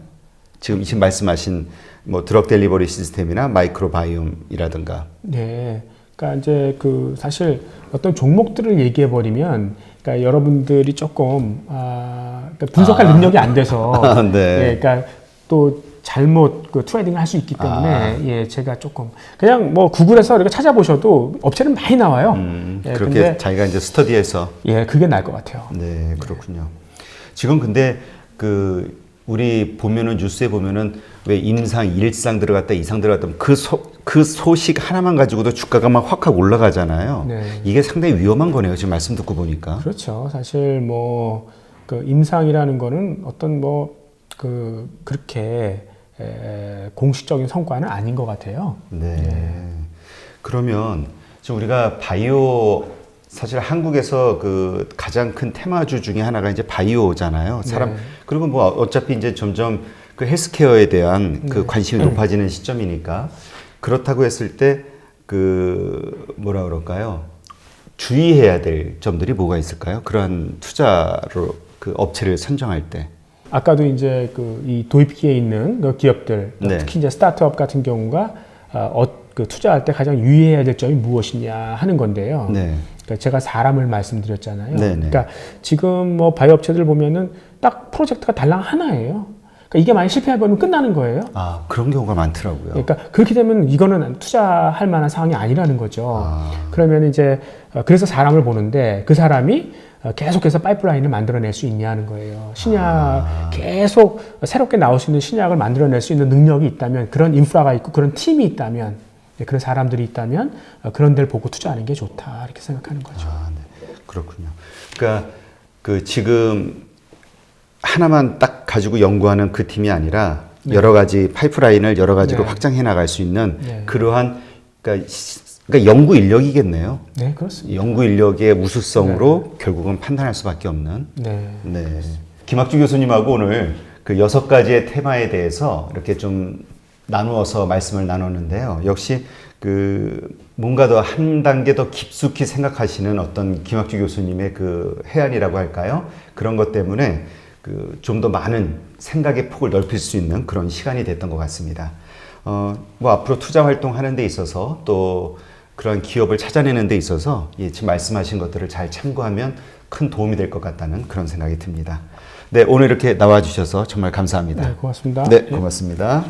지금 말씀하신 뭐 드럭 델리버리 시스템이나 마이크로바이옴이라든가. 네. 그러니까 이제 그 사실 어떤 종목들을 얘기해 버리면, 그러니까 여러분들이 조금 그러니까 분석할 능력이 안 돼서, 네. 예, 그러니까 또 잘못 그 트레이딩을 할 수 있기 때문에 예, 제가 조금 그냥 뭐 구글에서 이렇게 찾아보셔도 업체는 많이 나와요. 예, 그렇게 근데 자기가 이제 스터디해서. 예, 그게 나을 것 같아요. 네, 그렇군요. 지금 근데 우리 보면은 뉴스에 보면은 왜 임상, 일상 들어갔다, 이상 들어갔다 그 소식 하나만 가지고도 주가가 막 확 올라가잖아요. 네. 이게 상당히 위험한 거네요. 지금 말씀 듣고 보니까. 그렇죠. 사실 뭐 그 임상이라는 거는 어떤 그렇게 공식적인 성과는 아닌 것 같아요. 네. 그러면 지금 우리가 사실 한국에서 그 가장 큰 테마주 중에 하나가 이제 바이오잖아요. 네. 그리고 뭐 어차피 이제 점점 그 헬스케어에 대한 그 관심이 높아지는 시점이니까, 그렇다고 했을 때 뭐라 그럴까요? 주의해야 될 점들이 뭐가 있을까요? 그러한 투자로 그 업체를 선정할 때. 아까도 이제 이 도입기에 있는 그 기업들, 네. 특히 이제 스타트업 같은 경우가 그 투자할 때 가장 유의해야 될 점이 무엇이냐 하는 건데요. 네. 그러니까 제가 사람을 말씀드렸잖아요. 네네. 그러니까 지금 뭐 바이오 업체들 보면은 딱 프로젝트가 달랑 하나예요. 그러니까 이게 만약 실패해버리면 끝나는 거예요. 아, 그런 경우가 많더라고요. 그러니까 그렇게 되면 이거는 투자할 만한 상황이 아니라는 거죠. 그러면 이제 그래서 사람을 보는데 그 사람이 계속해서 파이프라인을 만들어낼 수 있냐는 거예요. 계속 새롭게 나올 수 있는 신약을 만들어낼 수 있는 능력이 있다면, 그런 인프라가 있고 그런 팀이 있다면, 그런 사람들이 있다면 그런 데를 보고 투자하는 게 좋다, 이렇게 생각하는 거죠. 아, 네. 그렇군요. 그러니까 지금 하나만 딱 가지고 연구하는 그 팀이 아니라 네. 여러 가지 파이프라인을 여러 가지로 네. 확장해 나갈 수 있는 네. 그러한 그러니까 연구 인력이겠네요. 네, 그렇습니다. 연구 인력의 우수성으로 결국은 판단할 수밖에 없는. 네. 네. 김학주 교수님하고 오늘 그 6가지의 테마에 대해서 이렇게 좀 나누어서 말씀을 나눴는데요. 역시 뭔가 더 한 단계 더 깊숙이 생각하시는 어떤 김학주 교수님의 해안이라고 할까요? 그런 것 때문에 좀 더 많은 생각의 폭을 넓힐 수 있는 그런 시간이 됐던 것 같습니다. 뭐 앞으로 투자 활동하는 데 있어서 또 그런 기업을 찾아내는 데 있어서 지금 말씀하신 것들을 잘 참고하면 큰 도움이 될 것 같다는 그런 생각이 듭니다. 네, 오늘 이렇게 나와주셔서 정말 감사합니다. 네, 고맙습니다. 네, 고맙습니다.